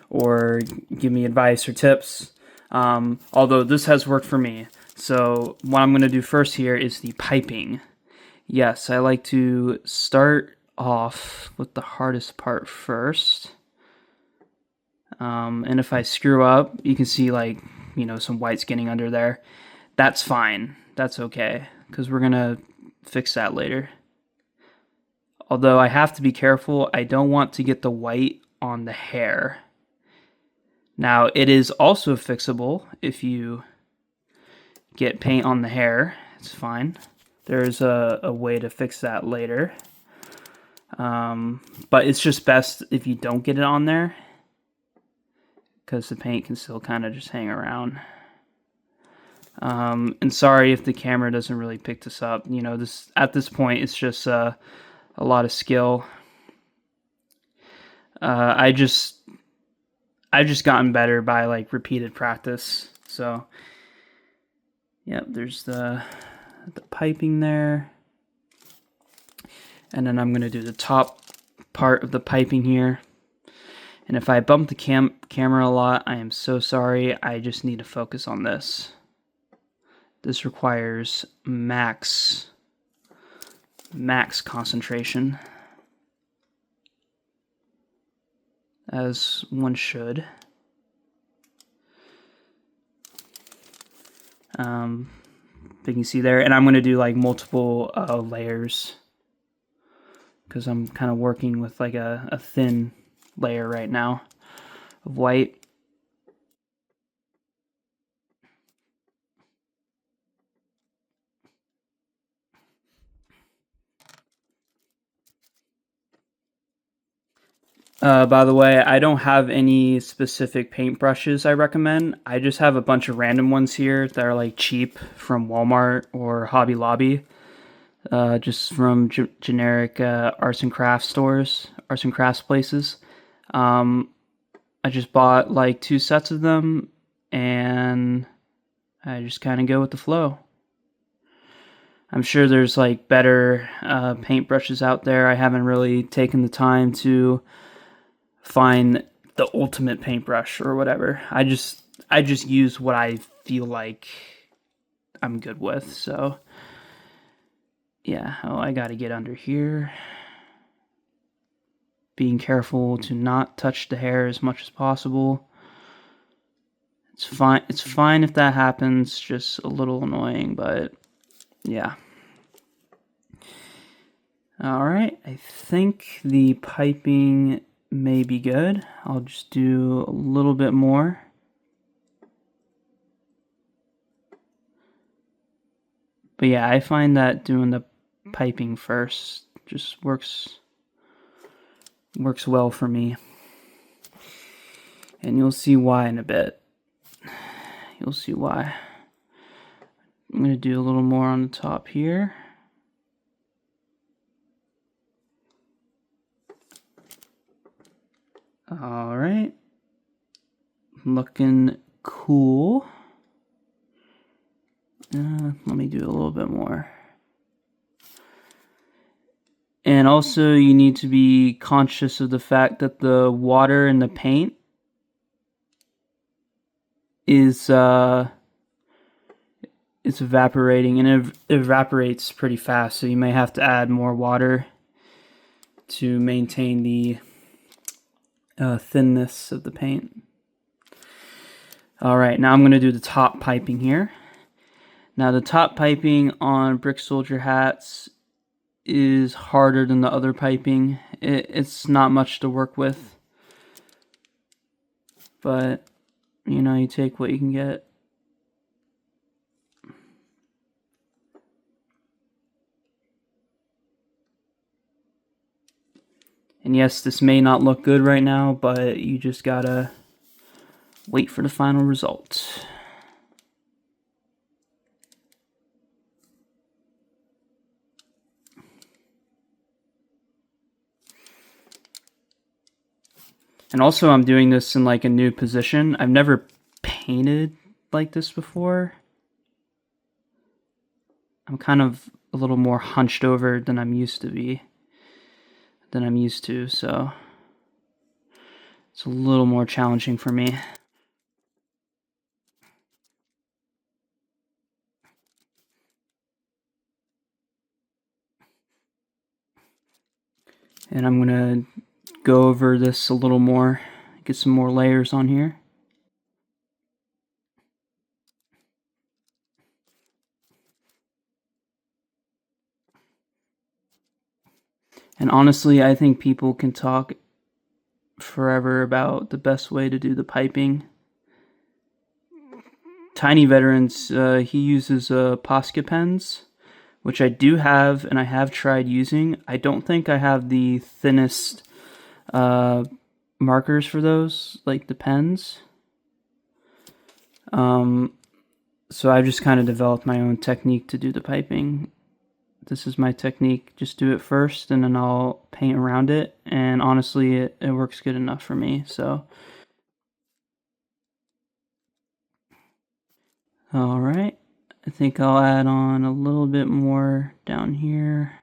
or give me advice or tips. Although this has worked for me. So what I'm going to do first here is the piping. Yes, I like to start off with the hardest part first. And if I screw up, you can see like, some whites getting under there. That's fine. That's okay, because we're going to fix that later. Although I have to be careful, I don't want to get the white on the hair. Now, it is also fixable if you get paint on the hair. It's fine. There's a way to fix that later. But it's just best if you don't get it on there, because the paint can still kind of just hang around. And sorry if the camera doesn't really pick this up. At this point, it's just a lot of skill. I just gotten better by like repeated practice. So, yep, there's the piping there. And then I'm going to do the top part of the piping here. And if I bump the camera a lot, I am so sorry. I just need to focus on this. This requires max concentration, as one should. You can see there, and I'm going to do like multiple layers because I'm kind of working with like a thin layer right now of white. By the way, I don't have any specific paintbrushes I recommend. I just have a bunch of random ones here that are like cheap from Walmart or Hobby Lobby. Just from generic arts and crafts stores, arts and crafts places. I just bought like 2 sets of them, and I just kind of go with the flow. I'm sure there's like better paintbrushes out there. I haven't really taken the time to find the ultimate paintbrush or whatever. I just use what I feel like I'm good with. So yeah, oh, I gotta get under here. Being careful to not touch the hair as much as possible. It's fine if that happens, just a little annoying, but yeah. Alright, I think the piping may be good. I'll just do a little bit more. But yeah, I find that doing the piping first just works well for me. And you'll see why in a bit. You'll see why. I'm going to do a little more on the top here. All right. Looking cool. Let me do a little bit more. And also you need to be conscious of the fact that the water in the paint is it's evaporating, and it evaporates pretty fast, so you may have to add more water to maintain the thinness of the paint. Alright, now I'm going to do the top piping here. Now the top piping on Brick Soldier hats is harder than the other piping. It's not much to work with, but you know, you take what you can get. And yes, this may not look good right now, but you just gotta wait for the final result. And also I'm doing this in like a new position. I've never painted like this before. I'm kind of a little more hunched over than I'm used to, so it's a little more challenging for me. And I'm gonna go over this a little more, get some more layers on here. And honestly, I think people can talk forever about the best way to do the piping. Tiny Veterans, he uses Posca pens, which I do have and I have tried using. I don't think I have the thinnest markers for those, like the pens. So I've just kind of developed my own technique to do the piping. This is my technique. Just do it first and then I'll paint around it. And honestly, it works good enough for me. So, all right. I think I'll add on a little bit more down here.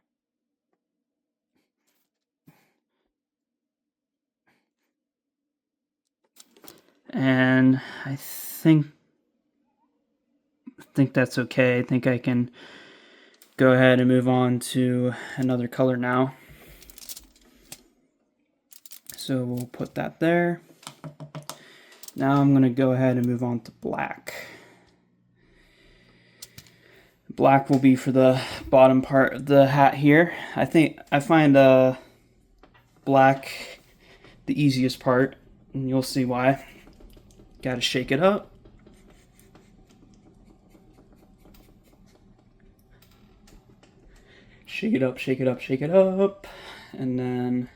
And I think that's okay. I think I can go ahead and move on to another color now. So we'll put that there. Now I'm going to go ahead and move on to black. Black will be for the bottom part of the hat here. I find black the easiest part, and you'll see why. Got to shake it up. Shake it up, shake it up, shake it up. And then,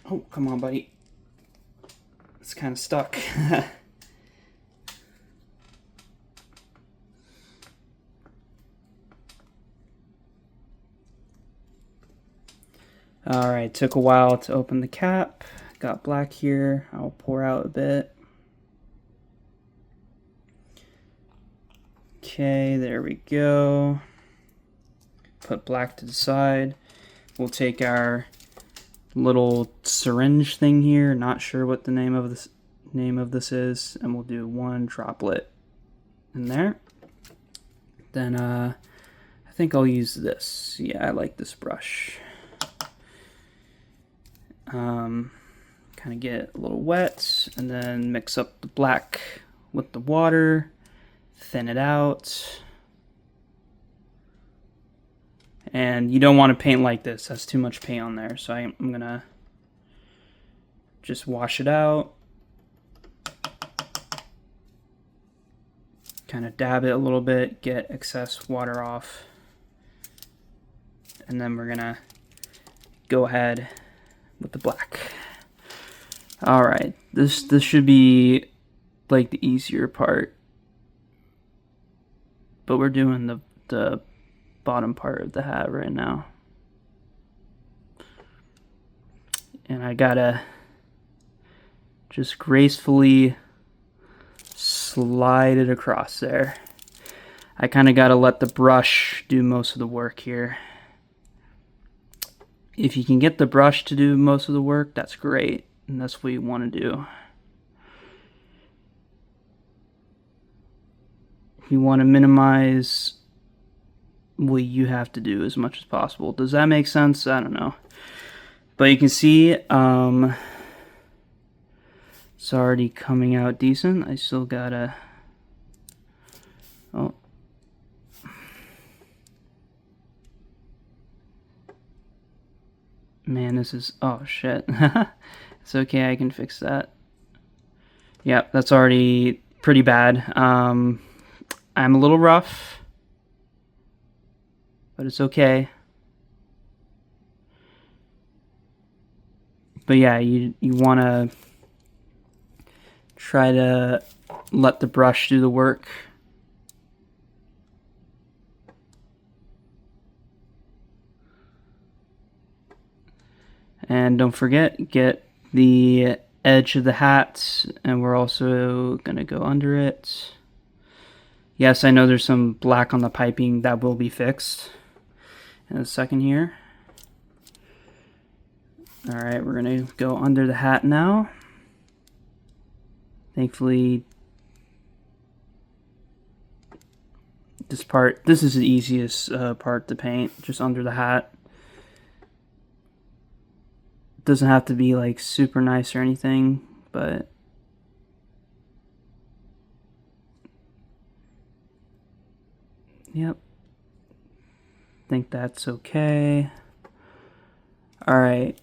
oh, come on, buddy. It's kind of stuck. All right, took a while to open the cap. Got black here. I'll pour out a bit. Okay, there we go. Put black to the side. We'll take our little syringe thing here. Not sure what the name of this is, and we'll do one droplet in there. Then I think I'll use this. Yeah, I like this brush. Kind of get a little wet, and then mix up the black with the water, thin it out. And you don't want to paint like this. That's too much paint on there. So I'm going to just wash it out. Kind of dab it a little bit, get excess water off. And then we're going to go ahead with the black. All right, this should be like the easier part, but we're doing the bottom part of the hat right now, and I gotta just gracefully slide it across there. I kind of gotta let the brush do most of the work here. If you can get the brush to do most of the work, that's great. And that's what you want to do. You want to minimize what you have to do as much as possible. Does that make sense? I don't know. But you can see it's already coming out decent. I still gotta... Oh. Man, this is... Oh, shit. It's okay, I can fix that. Yep, that's already pretty bad. I'm a little rough, but it's okay. But yeah, you want to try to let the brush do the work. And don't forget, get the edge of the hat, and we're also going to go under it. Yes, I know there's some black on the piping that will be fixed in a second here. All right, we're going to go under the hat now. Thankfully, this is the easiest part to paint, just under the hat. Doesn't have to be like super nice or anything, but yep, think that's okay. All right,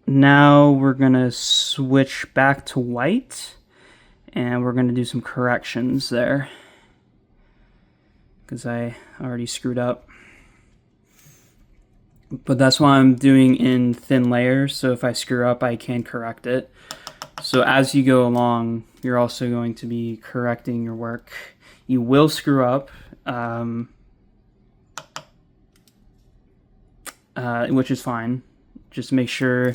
now we're gonna switch back to white, and we're gonna do some corrections there because I already screwed up. But that's why I'm doing in thin layers, so if I screw up, I can correct it. So as you go along, you're also going to be correcting your work. You will screw up, which is fine. Just make sure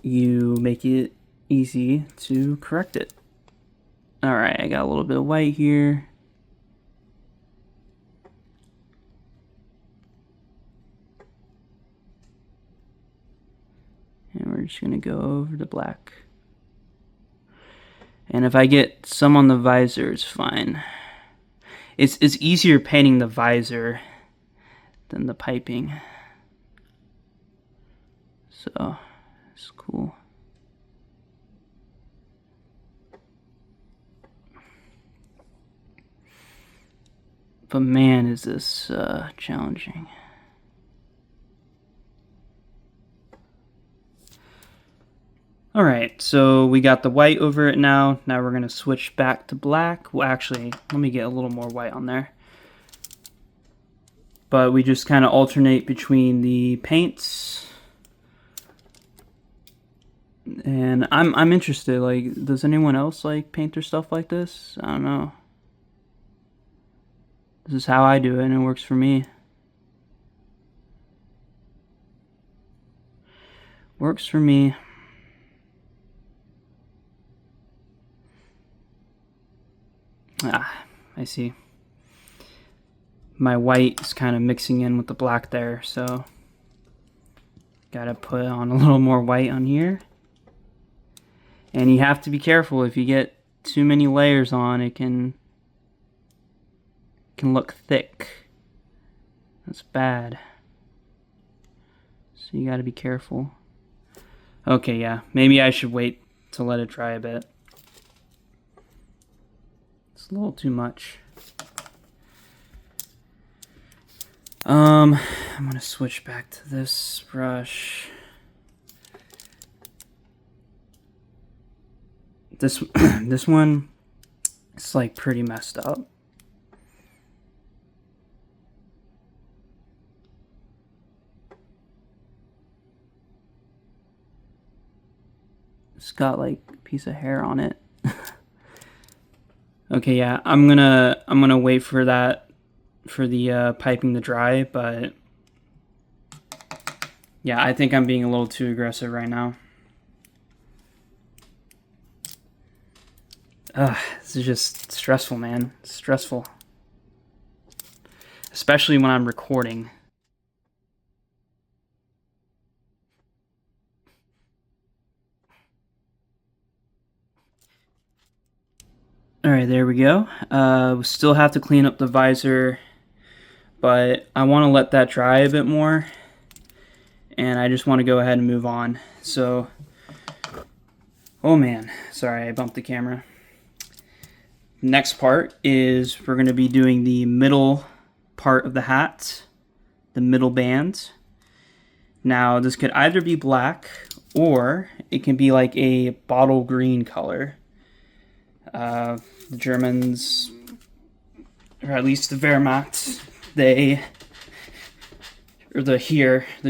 you make it easy to correct it. All right, I got a little bit of white here. And we're just going to go over to black. And if I get some on the visor, it's fine. It's easier painting the visor than the piping. So, it's cool. But man, is this challenging. Alright, so we got the white over it now. Now we're going to switch back to black. Well, actually, let me get a little more white on there. But we just kind of alternate between the paints. And I'm interested, like, does anyone else like paint their stuff like this? I don't know. This is how I do it, and it works for me. Works for me. Ah, I see. My white is kind of mixing in with the black there, so gotta put on a little more white on here. And you have to be careful. If you get too many layers on, it can look thick. That's bad. So you gotta be careful. Okay, yeah, maybe I should wait to let it dry a bit. It's a little too much. I'm gonna switch back to this brush. This this one, it's like pretty messed up. It's got like a piece of hair on it. Okay, yeah, I'm gonna wait for that, for the piping to dry, but yeah, I think I'm being a little too aggressive right now. This is just stressful, man. It's stressful. Especially when I'm recording. Alright, there we go. We still have to clean up the visor, but I want to let that dry a bit more, and I just want to go ahead and move on. So, oh man, sorry, I bumped the camera. Next part is we're going to be doing the middle part of the hat, the middle band. Now, this could either be black, or it can be like a bottle green color. The Germans, or at least the Wehrmacht, the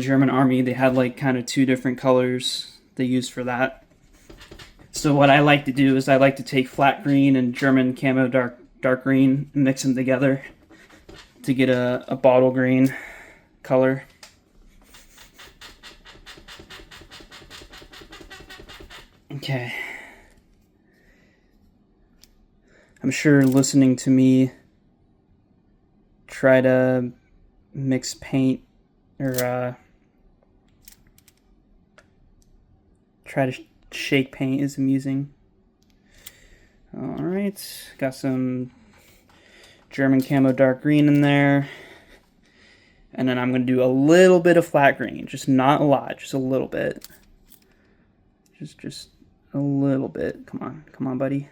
German army, they had like kind of two different colors they used for that. So what I like to do is I like to take flat green and German camo dark green and mix them together to get a bottle green color. Okay. I'm sure listening to me try to mix paint or try to shake paint is amusing. Alright, got some German camo dark green in there. And then I'm going to do a little bit of flat green, just not a lot, just a little bit. Just a little bit. Come on, buddy.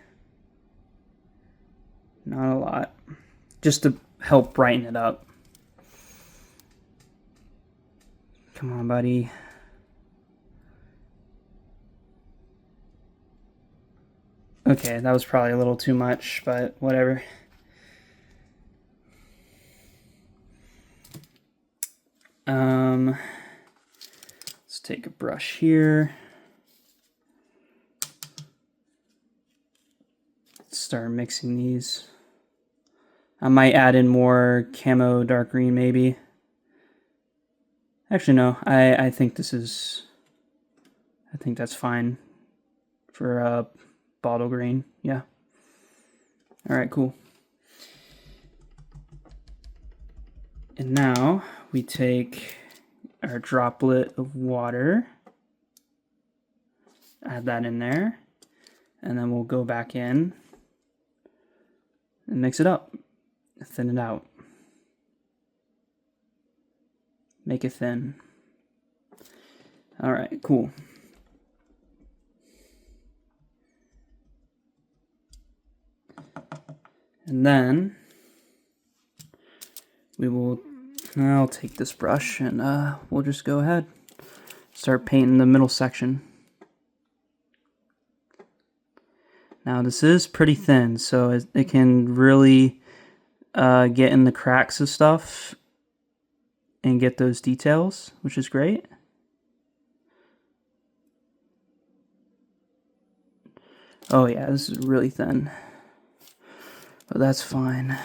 Not a lot. Just to help brighten it up. Come on, buddy. Okay, that was probably a little too much, but whatever. Let's take a brush here. Start mixing these. I might add in more camo dark green maybe. Actually no, I think this is, I think that's fine for bottle green. Yeah. Alright, cool. And now we take our droplet of water, add that in there, And then we'll go back in and mix it up, thin it out, make it thin. All right, cool. And then I'll take this brush and we'll just go ahead, start painting the middle section. Now this is pretty thin, so it can really get in the cracks of stuff and get those details, which is great. Oh yeah, this is really thin, but that's fine.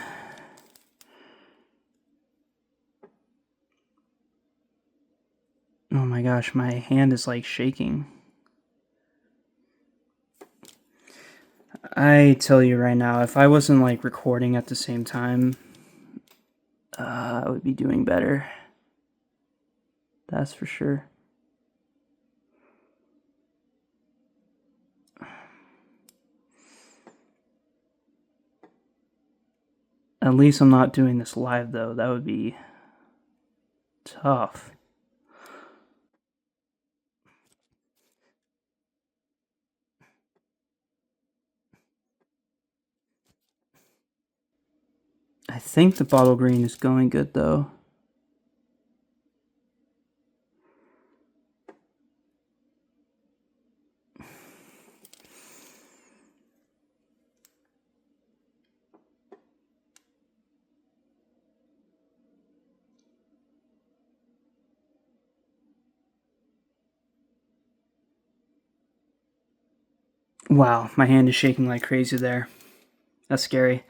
Oh my gosh, my hand is like shaking. I tell you right now, if I wasn't like recording at the same time, I would be doing better. That's for sure. At least I'm not doing this live though. That would be tough. I think the bottle green is going good though. Wow, my hand is shaking like crazy there. That's scary.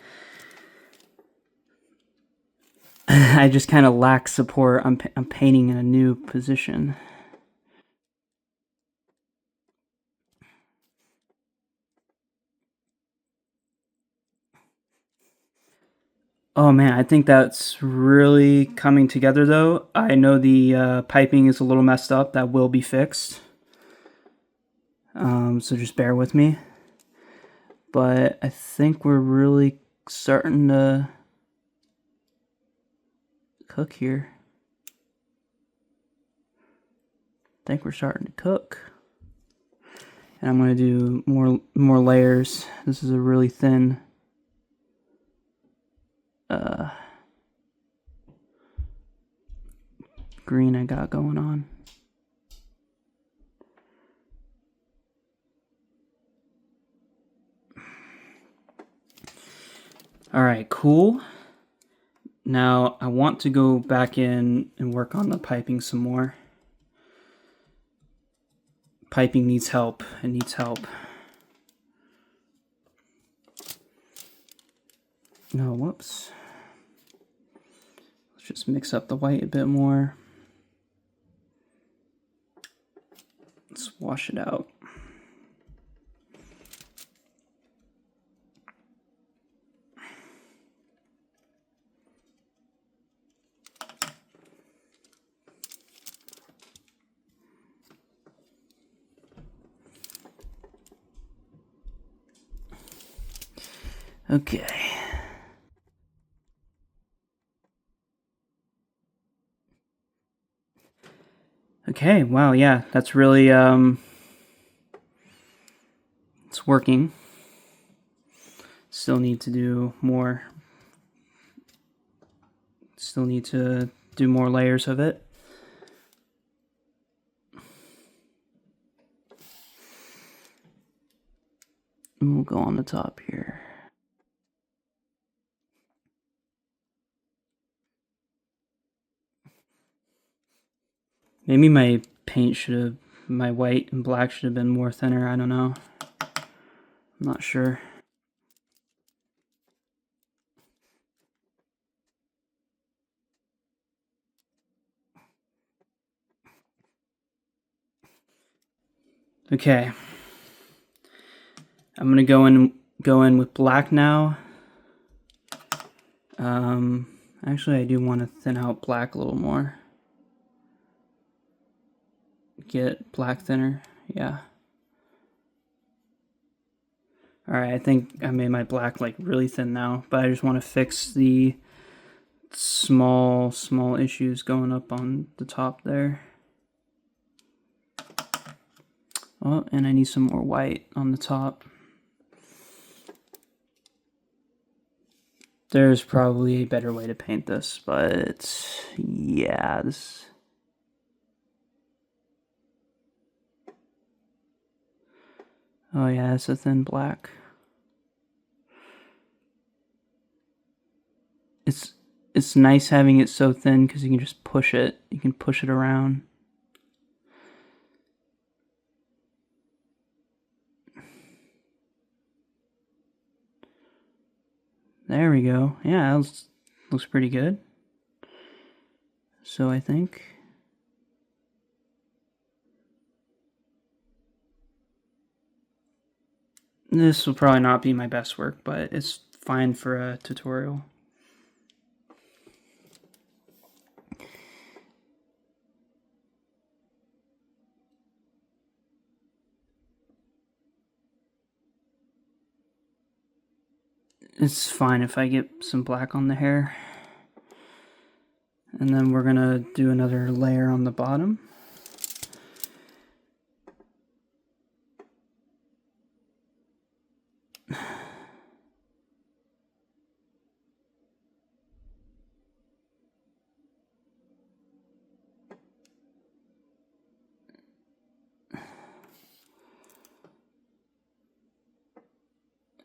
I just kind of lack support. I'm painting in a new position. Oh man, I think that's really coming together though. I know the piping is a little messed up. That will be fixed. So just bear with me. But I think we're really starting to cook here. I think we're starting to cook. And I'm going to do more layers. This is a really thin green I got going on. All right, cool. Now I want to go back in and work on the piping some more. Piping needs help. It needs help. No, whoops. Let's just mix up the white a bit more. Let's wash it out. Okay. Okay, wow, yeah, that's really, it's working. Still need to do more. Still need to do more layers of it. And we'll go on the top here. Maybe my paint my white and black should have been more thinner, I don't know. I'm not sure. Okay. I'm gonna go in with black now. Actually I do want to thin out black a little more. Get black thinner, yeah. Alright, I think I made my black like really thin now, but I just want to fix the small issues going up on the top there. Oh, and I need some more white on the top. There's probably a better way to paint this, but yeah, this... Oh yeah, it's a thin black. It's nice having it so thin because you can just push it. You can push it around. There we go. Yeah, that looks pretty good. So I think... This will probably not be my best work, but it's fine for a tutorial. It's fine if I get some black on the hair. And then we're gonna do another layer on the bottom.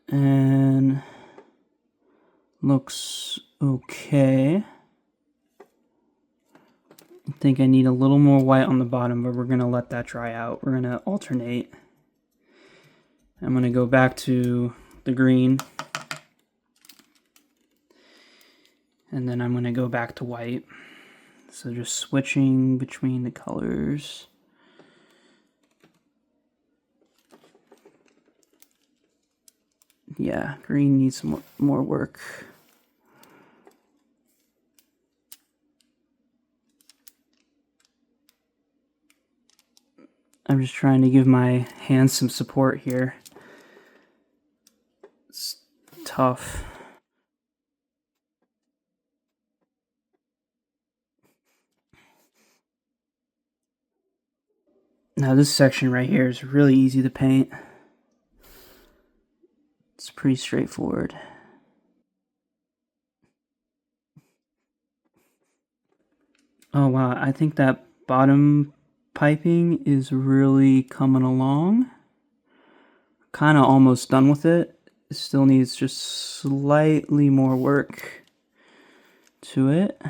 And looks okay. I think I need a little more white on the bottom, but we're gonna let that dry out. We're gonna alternate. I'm gonna go back to the green, and then I'm gonna go back to white. So just switching between the colors. Yeah, green needs some more work. I'm just trying to give my hands some support here. It's tough. Now this section right here is really easy to paint. It's pretty straightforward. Oh wow, I think that bottom piping is really coming along. Kind of almost done with it. It still needs just slightly more work to it.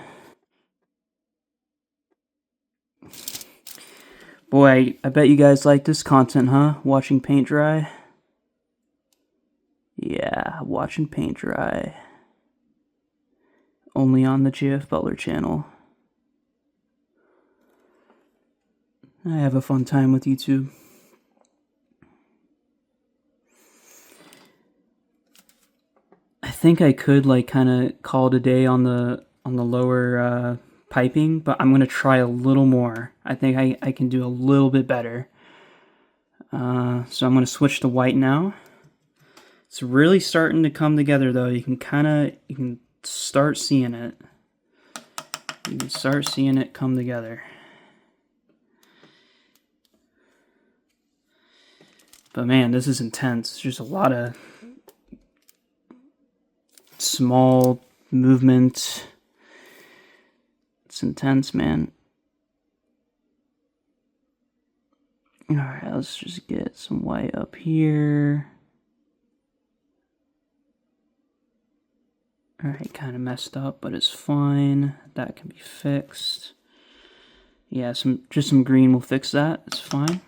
Boy, I bet you guys like this content, huh? Watching paint dry? Yeah, watching paint dry. Only on the JF Butler channel. I have a fun time with YouTube. I think I could like kind of call it a day on the lower piping, but I'm gonna try a little more. I think I can do a little bit better. So I'm gonna switch to white now. It's really starting to come together though. You can start seeing it. You can start seeing it come together. But man, this is intense. It's just a lot of small movement. It's intense, man. Alright, let's just get some white up here. Alright, kind of messed up, but it's fine. That can be fixed. Yeah, just some green will fix that. It's fine.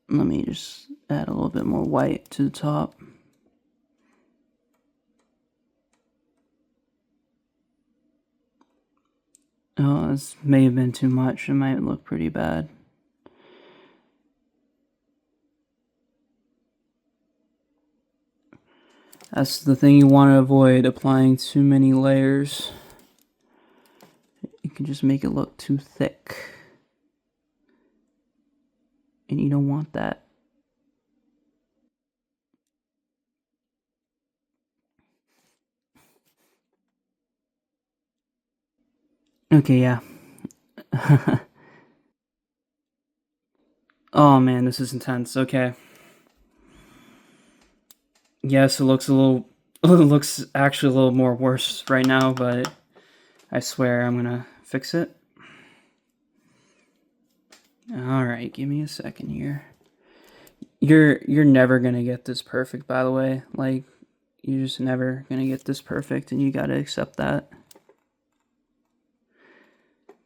Let me just add a little bit more white to the top. Oh, this may have been too much. It might look pretty bad. That's the thing you want to avoid, applying too many layers. You can just make it look too thick. And you don't want that. Okay, yeah. Oh man, this is intense. Okay. Yes, it looks a little it looks actually a little more worse right now, but I swear I'm gonna fix it. Alright, give me a second here. You're never gonna get this perfect, by the way. Like, you're just never gonna get this perfect, and you gotta accept that.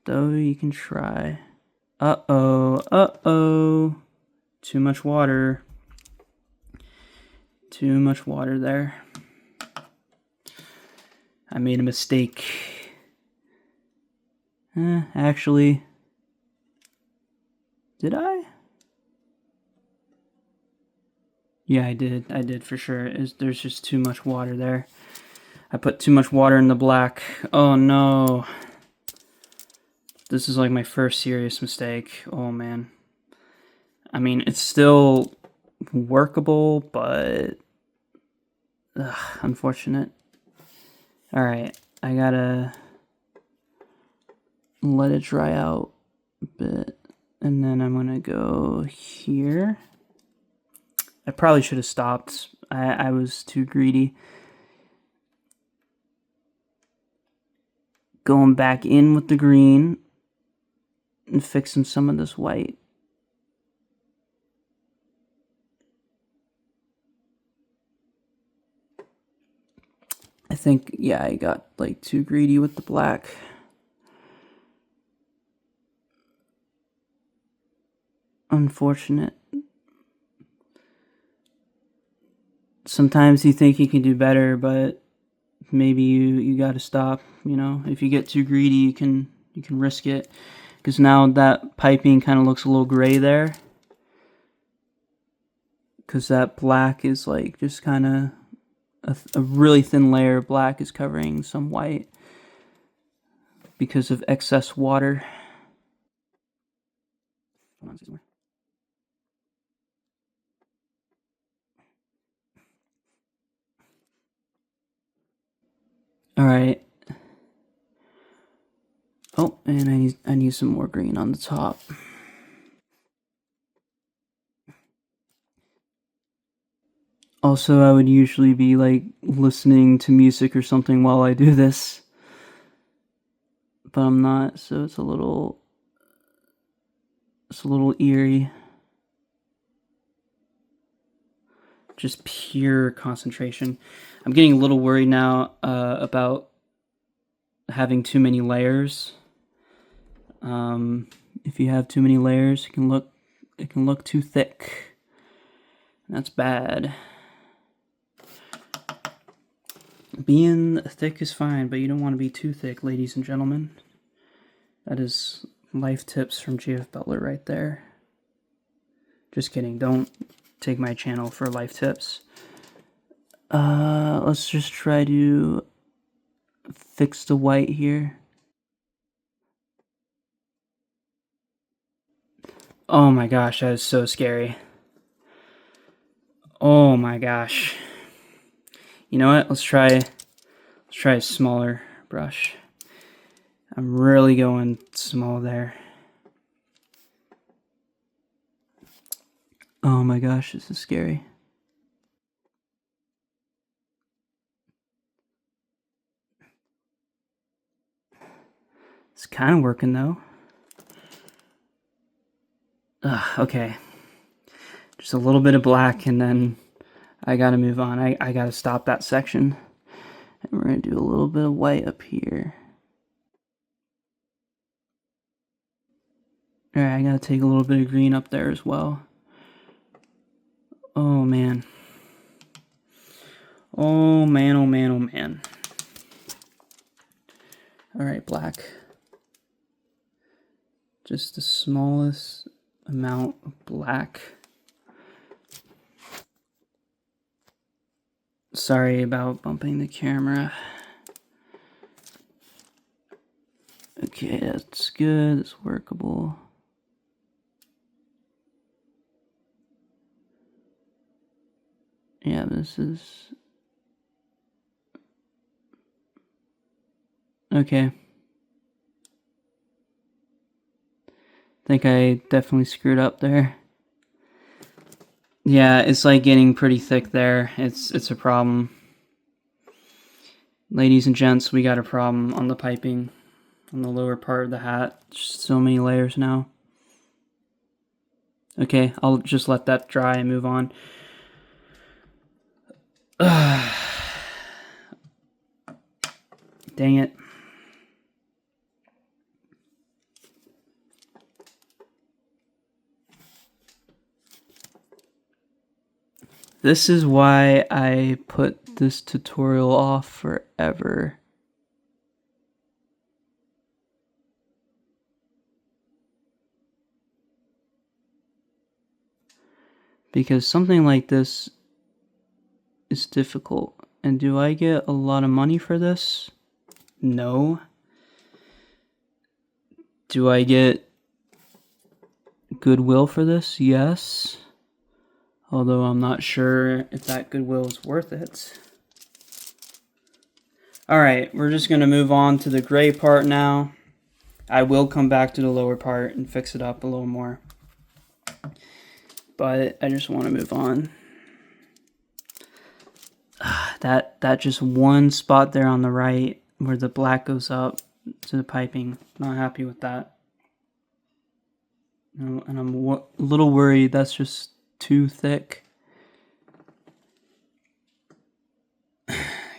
Though you can try. Uh-oh, uh-oh. Too much water. Too much water there. I made a mistake. Actually, did I? Yeah, I did. I did for sure. There's just too much water there. I put too much water in the black. Oh no. This is like my first serious mistake. Oh man. I mean, it's still workable, but unfortunate. Alright, I gotta let it dry out a bit. And then I'm gonna go here. I probably should have stopped. I was too greedy. Going back in with the green and fixing some of this white. I think, yeah, I got like too greedy with the black. Unfortunate. Sometimes you think you can do better, but maybe you got to stop. You know, if you get too greedy, you can risk it. Because now that piping kind of looks a little gray there. Because that black is like just kind of a really thin layer of black is covering some white because of excess water. Hold on, somewhere. All right. Oh, and I need some more green on the top. Also, I would usually be like listening to music or something while I do this, but I'm not, so it's a little eerie. Just pure concentration. I'm getting a little worried now about having too many layers. If you have too many layers, it can look too thick. That's bad. Being thick is fine, but you don't want to be too thick, ladies and gentlemen. That is life tips from JF Butler right there. Just kidding. Don't take my channel for life tips. Let's just try to fix the white here. Oh my gosh, that is so scary. Oh my gosh. You know what? Let's try a smaller brush. I'm really going small there. Oh my gosh, this is scary. It's kind of working though. Okay. Just a little bit of black and then I gotta move on. I gotta stop that section. And we're gonna do a little bit of white up here. Alright, I gotta take a little bit of green up there as well. Oh man. Oh man, oh man, oh man. Alright, black. Just the smallest amount of black. Sorry about bumping the camera. Okay, that's good. It's workable. Yeah, this is... Okay. I think I definitely screwed up there. Yeah, it's like getting pretty thick there. It's a problem. Ladies and gents, we got a problem on the piping on the lower part of the hat. Just so many layers now. Okay, I'll just let that dry and move on. Dang it. This is why I put this tutorial off forever. Because something like this is difficult. And do I get a lot of money for this? No. Do I get goodwill for this? Yes. Although I'm not sure if that goodwill is worth it. Alright, we're just going to move on to the gray part now. I will come back to the lower part and fix it up a little more. But I just want to move on. That just one spot there on the right where the black goes up to the piping. Not happy with that. And I'm a little worried that's just too thick.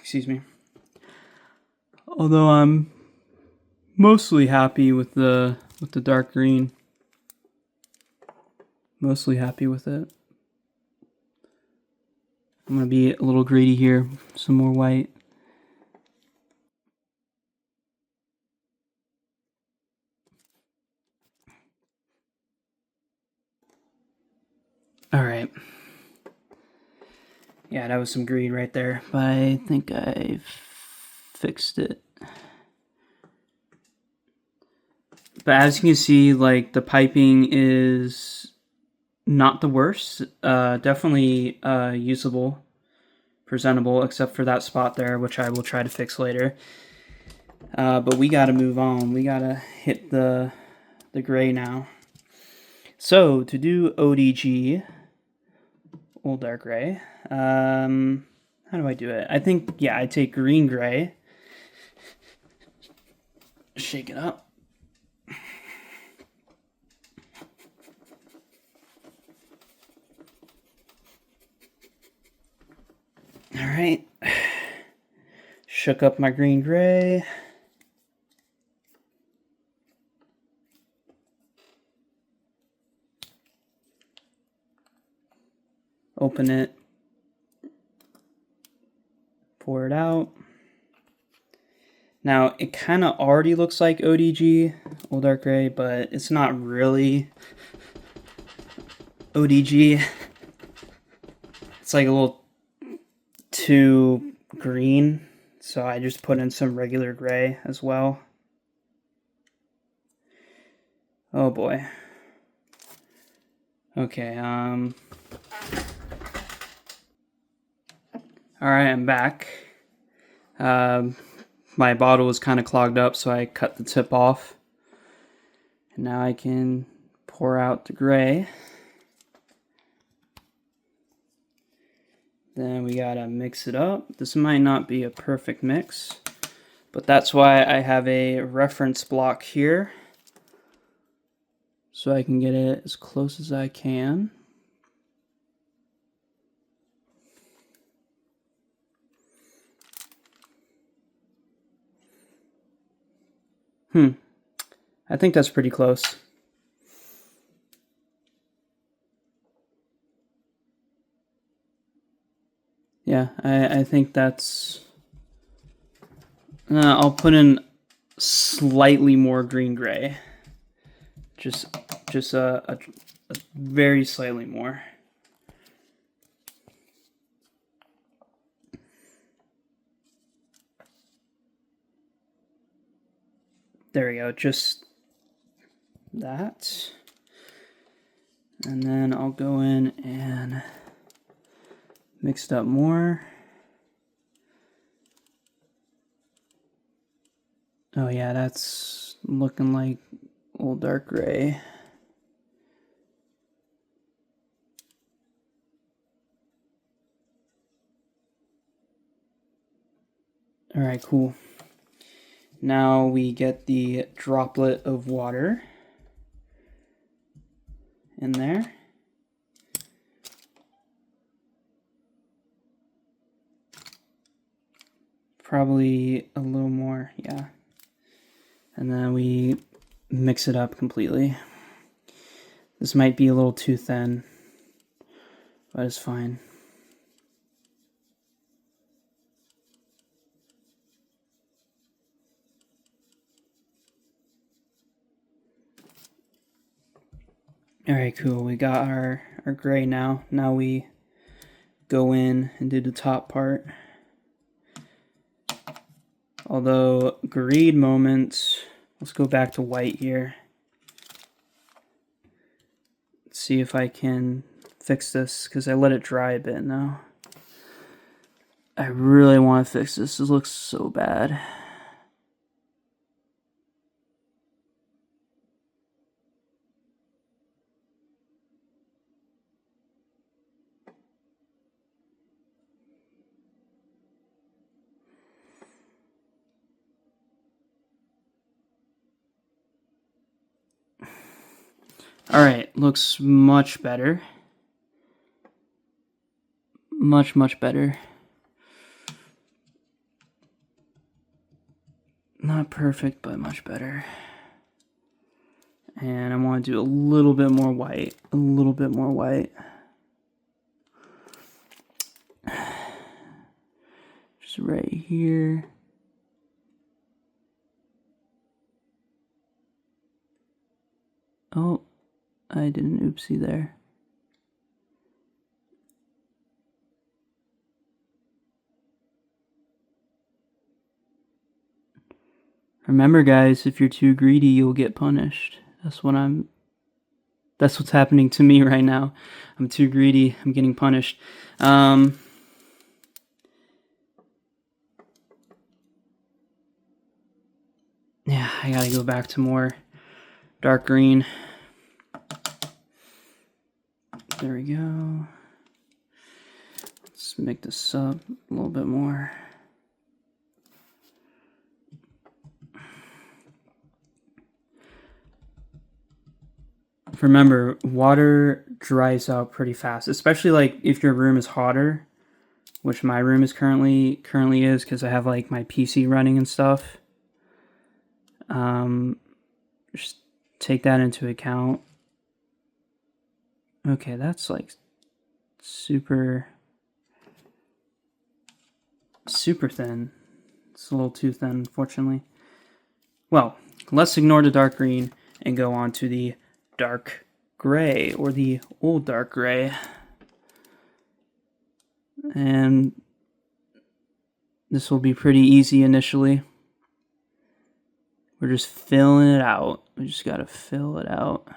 Excuse me. Although I'm mostly happy with the dark green. Mostly happy with it. I'm going to be a little greedy here. Some more white. Alright. Yeah, that was some green right there. But I think I fixed it. But as you can see, like, the piping is not the worst. Definitely usable, presentable, except for that spot there, which I will try to fix later. But we gotta move on. We gotta hit the gray now. So to do ODG, Old Dark Gray, how do I do it? I think, yeah, I take green gray, shake it up. All right, shook up my green gray. Open it, pour it out. Now, it kind of already looks like ODG, Old Dark Gray, but it's not really ODG. It's like a little too green, so I just put in some regular gray as well. Oh boy. Okay, alright, I'm back. My bottle was kind of clogged up, so I cut the tip off. And now I can pour out the gray. Then we gotta mix it up. This might not be a perfect mix, but that's why I have a reference block here, so I can get it as close as I can. I think that's pretty close. Yeah, I think that's... I'll put in slightly more green-gray. Just a very slightly more. There we go, just that. And then I'll go in and mix it up more. Oh yeah, that's looking like old dark gray. All right, cool. Now we get the droplet of water in there. Probably a little more, yeah. And then we mix it up completely. This might be a little too thin, but it's fine. Alright, cool. We got our gray now. Now we go in and do the top part. Although, greed moments, let's go back to white here. Let's see if I can fix this, because I let it dry a bit now. I really want to fix this. This looks so bad. Alright, looks much better. Much better. Not perfect, but much better. And I want to do a little bit more white. A little bit more white. Just right here. Oh, I did an oopsie there. Remember, guys, if you're too greedy, you'll get punished. That's what's happening to me right now. I'm too greedy. I'm getting punished. Yeah, I gotta go back to more dark green. There we go. Let's make this up a little bit more. Remember, water dries out pretty fast, especially like if your room is hotter, which my room is currently is, because I have like my PC running and stuff. Just take that into account. Okay, that's like super thin. It's a little too thin, unfortunately. Well, let's ignore the dark green and go on to the dark gray, or the old dark gray. And this will be pretty easy initially. We're just filling it out. We just gotta fill it out.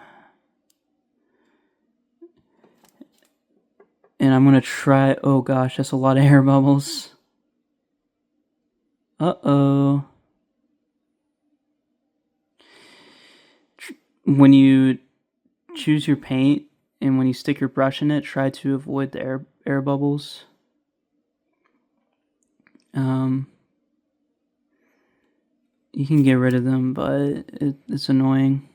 And I'm gonna try, oh gosh, that's a lot of air bubbles. Uh-oh. When you choose your paint and when you stick your brush in it, try to avoid the air bubbles. You can get rid of them, but it's annoying.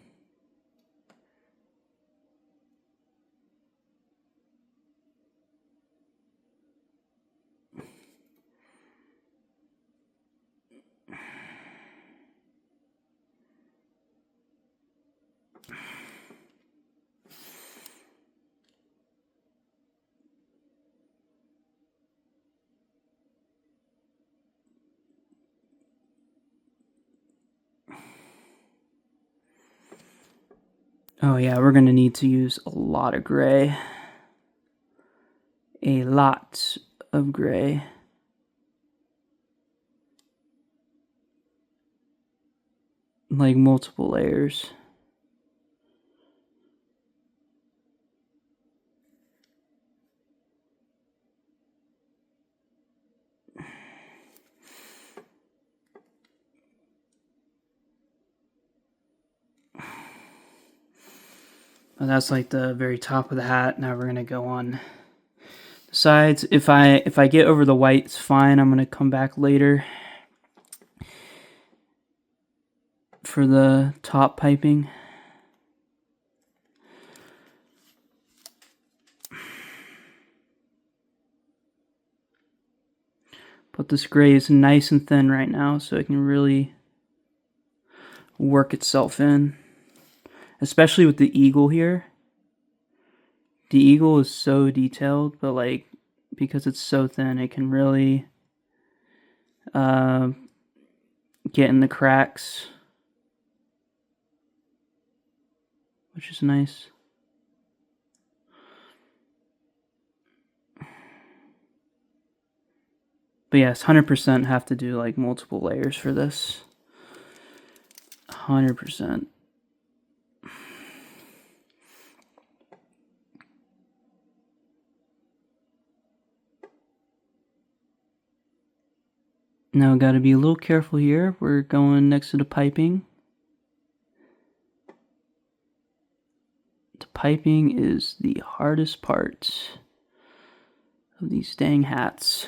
Oh yeah, we're gonna need to use a lot of gray. A lot of gray. like multiple layers. And that's like the very top of the hat. Now we're gonna go on the sides. If I get over the white, it's fine. I'm gonna come back later for the top piping. But this gray is nice and thin right now, so it can really work itself in. Especially with the eagle here. The eagle is so detailed, but like because it's so thin, it can really uh, get in the cracks, which is nice. But yes, 100% have to do like multiple layers for this. 100%. Now got to be a little careful here. We're going next to the piping. The piping is the hardest part of these dang hats.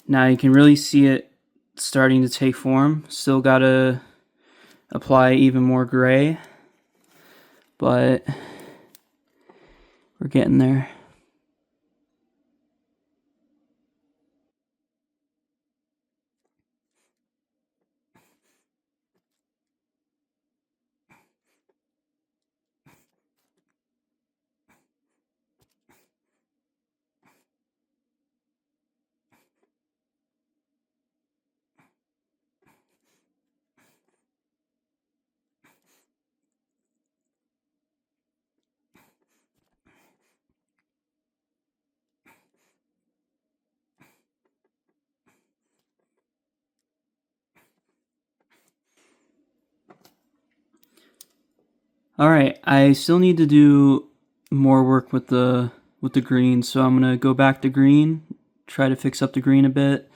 Now you can really see it starting to take form. Still gotta apply even more gray, but we're getting there. All right, I still need to do more work with the green, so I'm gonna go back to green, try to fix up the green a bit,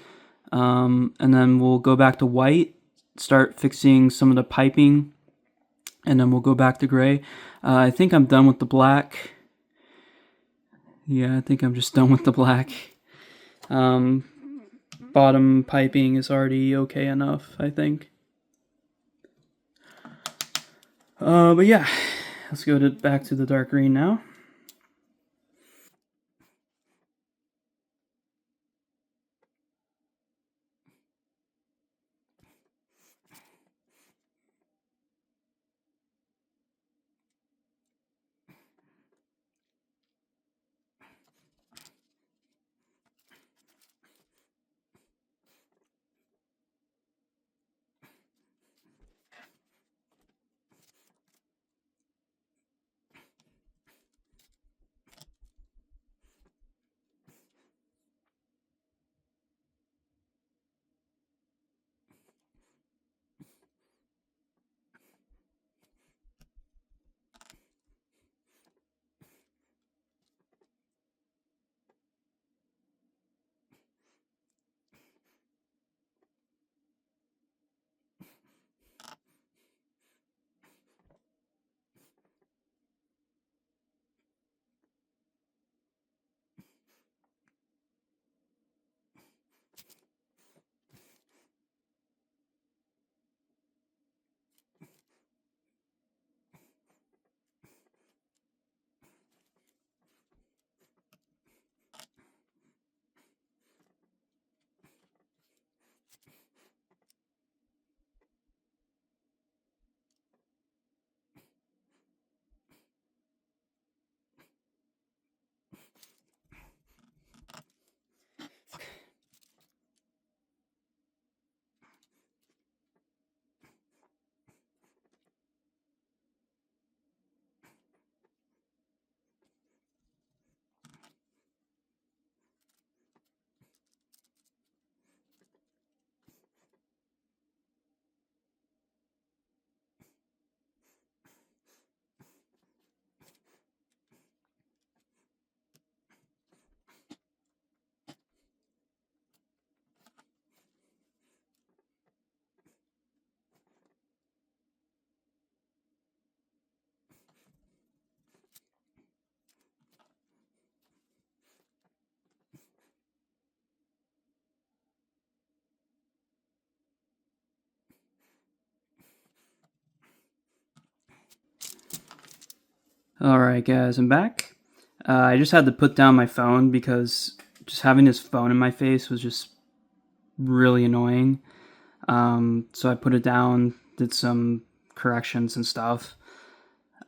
and then we'll go back to white, start fixing some of the piping, and then we'll go back to gray. I think I'm done with the black. Yeah, I think I'm just done with the black. Bottom piping is already okay enough, I think. But yeah, let's go back to the dark green now. Alright guys, I'm back. I just had to put down my phone because just having this phone in my face was just really annoying. So I put it down, did some corrections and stuff.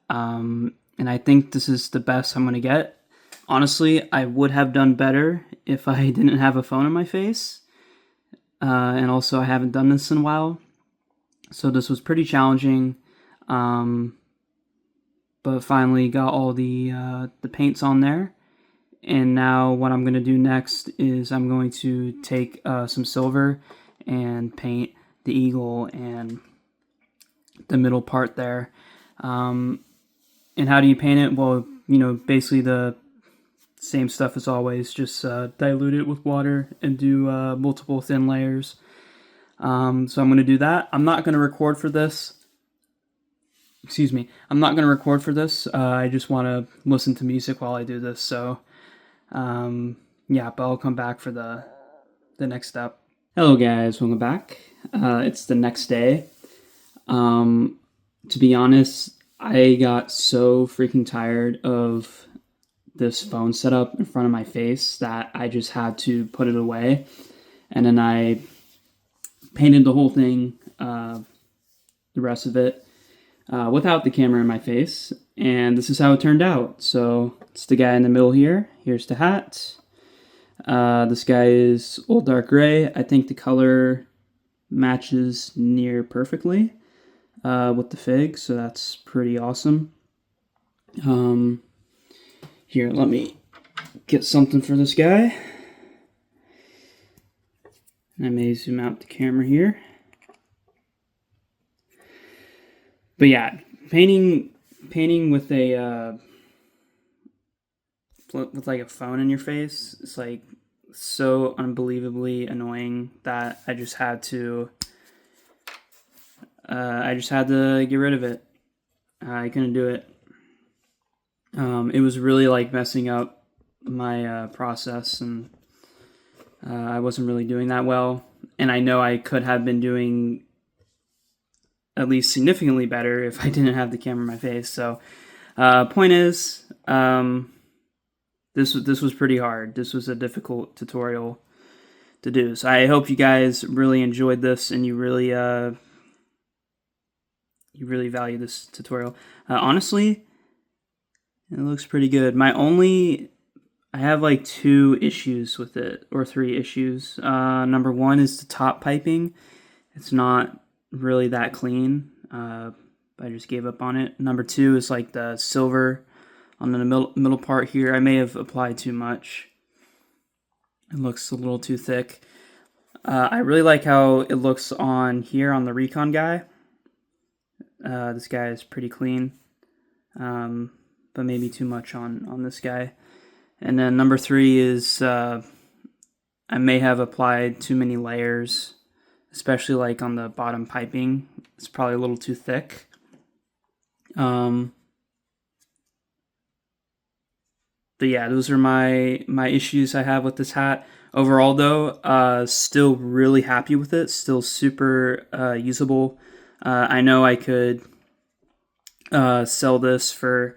And I think this is the best I'm going to get. Honestly, I would have done better if I didn't have a phone in my face. And also I haven't done this in a while. So this was pretty challenging. But finally got all the paints on there. And now what I'm going to do next is I'm going to take some silver and paint the eagle and the middle part there. And how do you paint it? Well, basically the same stuff as always. Just dilute it with water and do multiple thin layers. So I'm going to do that. I'm not going to record for this. Excuse me. I'm not going to record for this. I just want to listen to music while I do this. So, yeah, but I'll come back for the next step. Hello guys, welcome back. It's the next day. To be honest, I got so freaking tired of this phone setup in front of my face that I just had to put it away. And then I painted the whole thing, the rest of it, without the camera in my face. And this is how it turned out. So it's the guy in the middle here. Here's the hat. This guy is old dark gray. I think the color matches near perfectly with the fig, so that's pretty awesome. Here, let me get something for this guy. I may zoom out the camera here. But yeah, painting with a with like a phone in your face, it's like so unbelievably annoying that I just had to get rid of it. I couldn't do it. It was really like messing up my process, and I wasn't really doing that well. And I know I could have been doing at least significantly better if I didn't have the camera in my face. So, point is, this was pretty hard. This was a difficult tutorial to do. So I hope you guys really enjoyed this and you really value this tutorial. Honestly, it looks pretty good. I have like 2 issues with it, or 3 issues. Number 1 is the top piping. It's not really that clean. I just gave up on it. Number 2 is like the silver on the middle part here. I may have applied too much. It looks a little too thick. I really like how it looks on here on the Recon guy. This guy is pretty clean, but maybe too much on this guy. And then number 3 is I may have applied too many layers, especially like on the bottom piping. It's probably a little too thick. But yeah, those are my issues I have with this hat. Overall though, still really happy with it. Still super usable. I know I could sell this for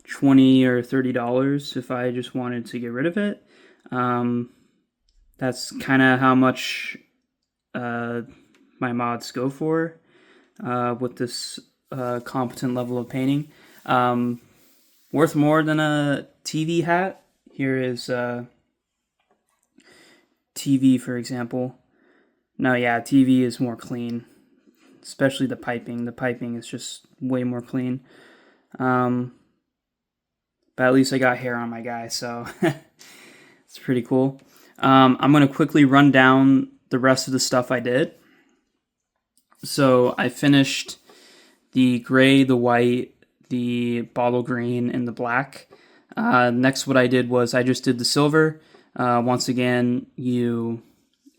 $20 or $30 if I just wanted to get rid of it. That's kind of how much my mods go for with this competent level of painting. Worth more than a TV hat. Here is TV, for example. No, yeah, TV is more clean, especially the piping. The piping is just way more clean. But at least I got hair on my guy, so it's pretty cool. I'm going to quickly run down the rest of the stuff I did. So I finished the gray, the white, the bottle green, and the black. Next, what I did was I just did the silver. Once again, you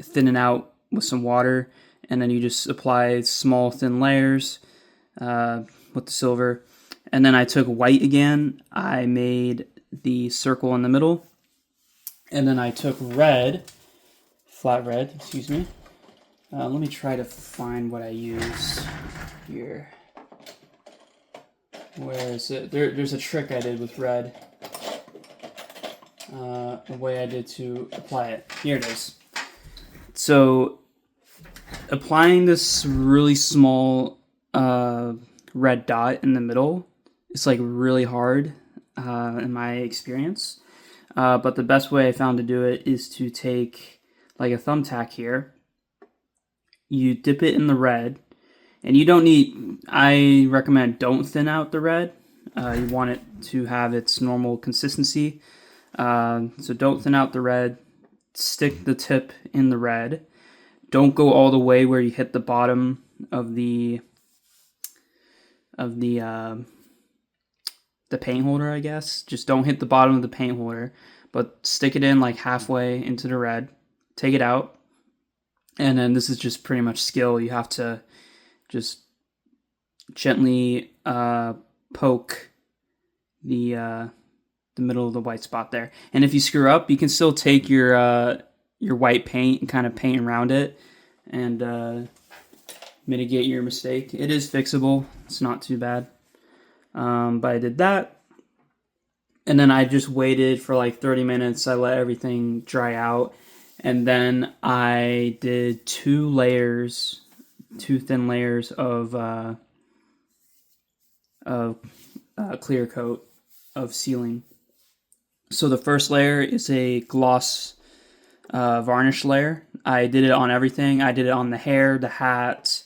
thin it out with some water, and then you just apply small thin layers with the silver. And then I took white again. I made the circle in the middle. And then I took red, flat red, excuse me. Let me try to find what I use here. Where is it? There's a trick I did with red. The way I did to apply it. Here it is. So, applying this really small red dot in the middle is like really hard in my experience. But the best way I found to do it is to take like a thumbtack here. You dip it in the red, and you don't need, I recommend don't thin out the red. You want it to have its normal consistency. So don't thin out the red. Stick the tip in the red. Don't go all the way where you hit the bottom of the paint holder, I guess. Just don't hit the bottom of the paint holder, but stick it in like halfway into the red. Take it out. And then this is just pretty much skill. You have to just gently poke the middle of the white spot there. And if you screw up, you can still take your white paint and kind of paint around it and mitigate your mistake. It is fixable. It's not too bad. But I did that. And then I just waited for like 30 minutes. I let everything dry out. And then I did two thin layers of clear coat of sealing. So the first layer is a gloss varnish layer. I did it on everything. I did it on the hair, the hat,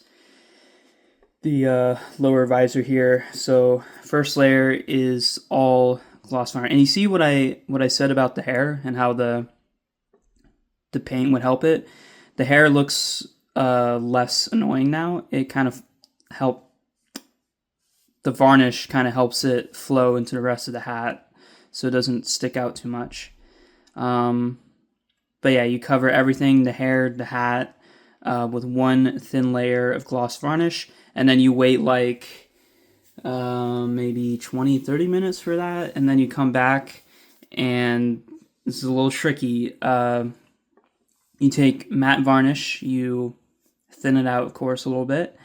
the lower visor here. So first layer is all gloss varnish. And you see what I said about the hair and how the paint would help it. The hair looks less annoying now. It kind of the varnish kind of helps it flow into the rest of the hat so it doesn't stick out too much. But yeah, you cover everything, the hair, the hat, with one thin layer of gloss varnish, and then you wait like maybe 20-30 minutes for that, and then you come back, and this is a little tricky. You take matte varnish, you thin it out, of course, a little bit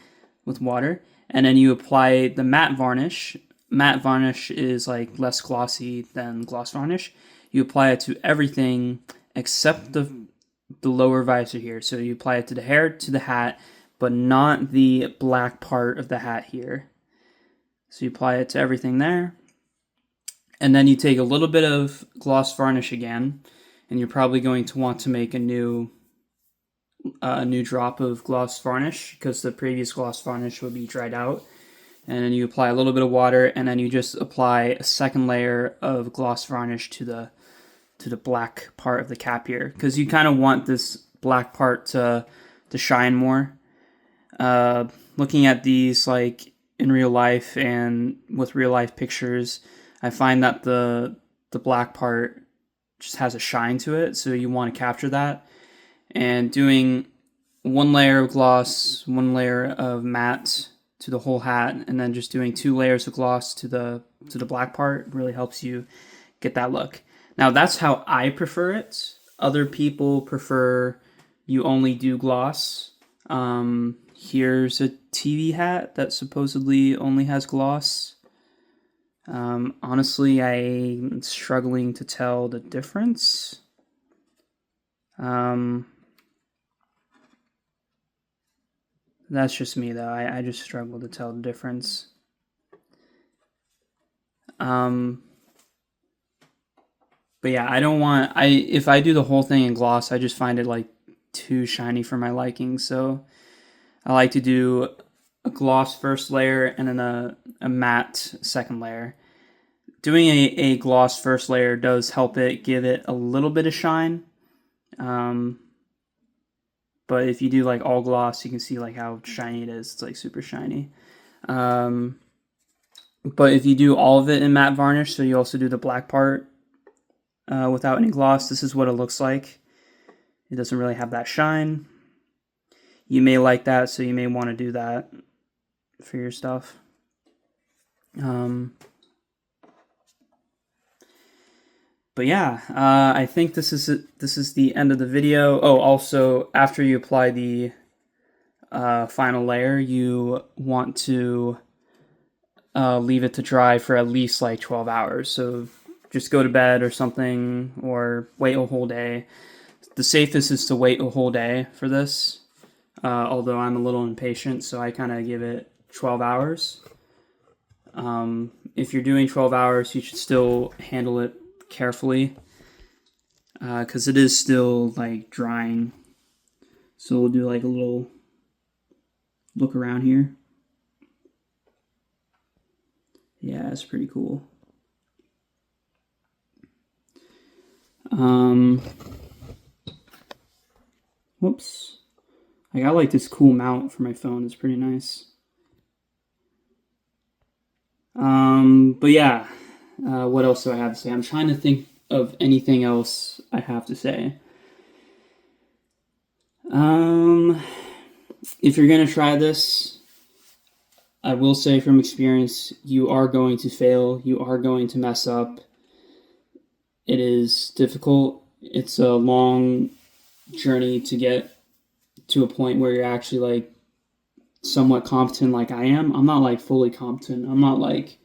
with water, and then you apply the matte varnish. Matte varnish is like less glossy than gloss varnish. You apply it to everything except the lower visor here. So you apply it to the hair, to the hat, but not the black part of the hat here. So you apply it to everything there. And then you take a little bit of gloss varnish again, and you're probably going to want to make a new drop of gloss varnish because the previous gloss varnish would be dried out. And then you apply a little bit of water, and then you just apply a second layer of gloss varnish to the black part of the cap here, because you kind of want this black part to shine more. Looking at these like in real life and with real life pictures, I find that the black part just has a shine to it, so you want to capture that. And doing one layer of gloss, one layer of matte to the whole hat, and then just doing 2 layers of gloss to the black part really helps you get that look. Now that's how I prefer it. Other people prefer you only do gloss. Here's a TV hat that supposedly only has gloss. Honestly, I'm struggling to tell the difference. That's just me, though. I just struggle to tell the difference. But yeah, if I do the whole thing in gloss, I just find it like too shiny for my liking. So I like to do a gloss first layer and then a matte second layer. Doing a gloss first layer does help it give it a little bit of shine. But if you do like all gloss, you can see like how shiny it is. It's like super shiny. But if you do all of it in matte varnish, so you also do the black part without any gloss, this is what it looks like. It doesn't really have that shine. You may like that, so you may want to do that for your stuff. But yeah, I think this is the end of the video. Oh, also, after you apply the final layer, you want to leave it to dry for at least like 12 hours. So just go to bed or something, or wait a whole day. The safest is to wait a whole day for this, although I'm a little impatient, so I kind of give it 12 hours. If you're doing 12 hours, you should still handle it carefully, because it is still like drying. So we'll do like a little look around here. Yeah, it's pretty cool. Whoops. I got like this cool mount for my phone. It's pretty nice. But yeah, what else do I have to say? I'm trying to think of anything else I have to say. If you're gonna try this, I will say from experience, you are going to fail. You are going to mess up. It is difficult. It's a long journey to get to a point where you're actually like somewhat competent like I am. I'm not like fully competent. I'm not like,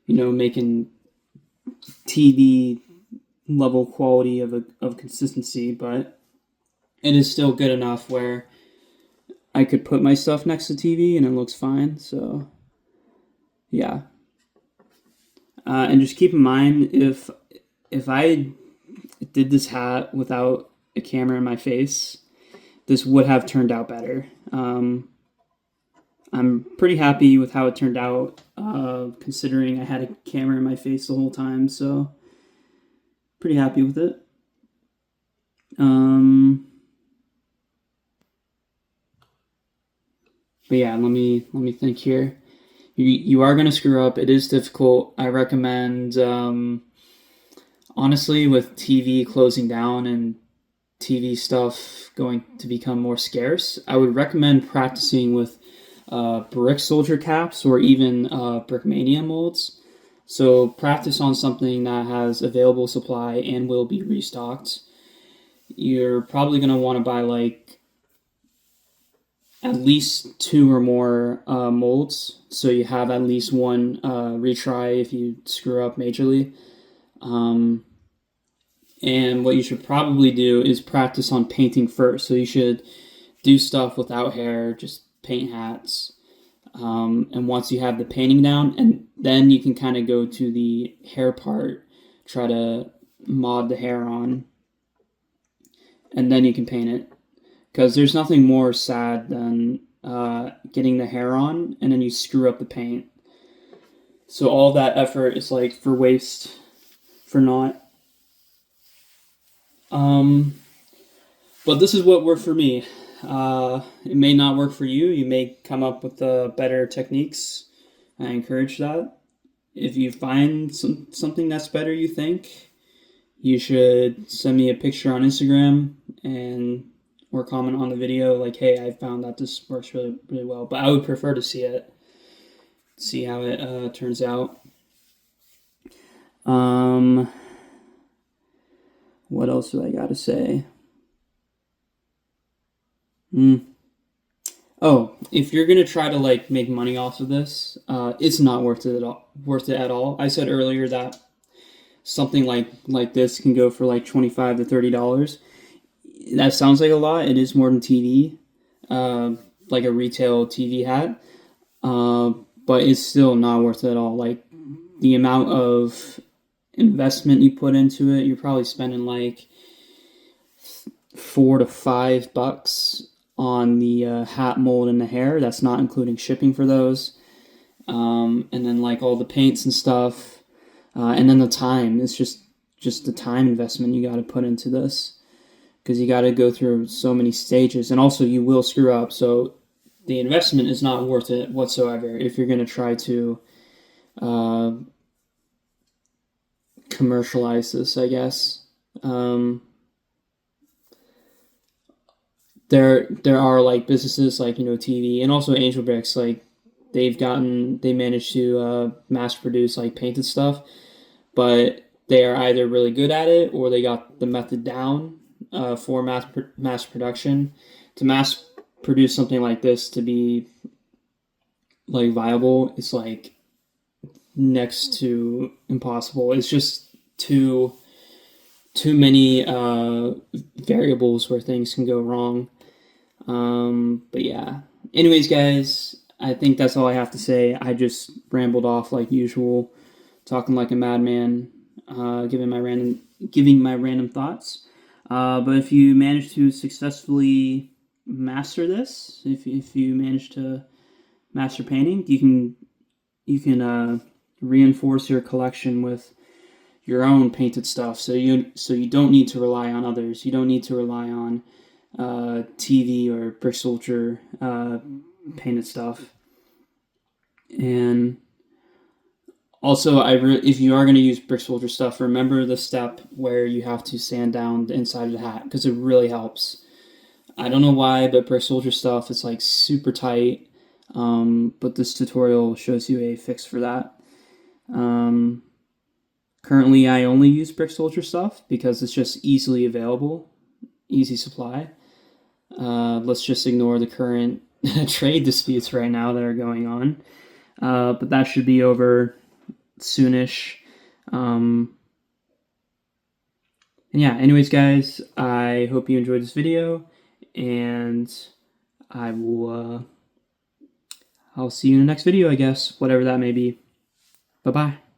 making TV level quality of consistency, but it is still good enough where I could put my stuff next to TV and it looks fine. So yeah. And just keep in mind, if I did this hat without a camera in my face, this would have turned out better. I'm pretty happy with how it turned out, considering I had a camera in my face the whole time, so pretty happy with it. But yeah, let me think here. You are gonna screw up. It is difficult. I recommend, honestly, with TV closing down and TV stuff going to become more scarce, I would recommend practicing with brick soldier caps or even Brickmania molds. So practice on something that has available supply and will be restocked. You're probably going to want to buy like at least 2 or more molds, so you have at least one retry if you screw up majorly. And what you should probably do is practice on painting first. So you should do stuff without hair, just paint hats. And once you have the painting down, and then you can kind of go to the hair part, try to mod the hair on, and then you can paint it. Because there's nothing more sad than getting the hair on and then you screw up the paint. So all that effort is like for waste, for naught. But this is what worked for me. It may not work for you. You may come up with better techniques. I encourage that. If you find something that's better, you think, you should send me a picture on Instagram or comment on the video like, hey, I found that this works really, really well. But I would prefer to see it, see how it turns out. What else do I got to say? Oh, if you're gonna try to like make money off of this, it's not worth it at all. Worth it at all. I said earlier that something like this can go for like $25 to $30. That sounds like a lot. It is more than TV, like a retail TV hat, but it's still not worth it at all. Like the amount of investment you put into it, you're probably spending like $4 to $5 on the hat mold and the hair. That's not including shipping for those, and then like all the paints and stuff, and then the time. It's just the time investment you got to put into this, because you got to go through so many stages, and also you will screw up. So the investment is not worth it whatsoever if you're going to try to commercialize this, I guess. There are like businesses like TV and also Angel Bricks, like they managed to mass produce like painted stuff, but they are either really good at it or they got the method down for mass production. To mass produce something like this to be like viable, it's like next to impossible. It's just too many variables where things can go wrong. But yeah. Anyways, guys, I think that's all I have to say. I just rambled off like usual, talking like a madman, giving my random thoughts. But if you manage to successfully master this, if you manage to master painting, you can reinforce your collection with your own painted stuff. So you don't need to rely on others. You don't need to rely on TV or Brick Soldier painted stuff. And also, if you are going to use Brick Soldier stuff, remember the step where you have to sand down the inside of the hat because it really helps. I don't know why, but Brick Soldier stuff is like super tight. But this tutorial shows you a fix for that. Um, Currently, I only use Brick Soldier stuff because it's just easily available, easy supply. Let's just ignore the current trade disputes right now that are going on. But that should be over soonish. And yeah, anyways, guys, I hope you enjoyed this video, and I'll see you in the next video, I guess, whatever that may be. Bye bye.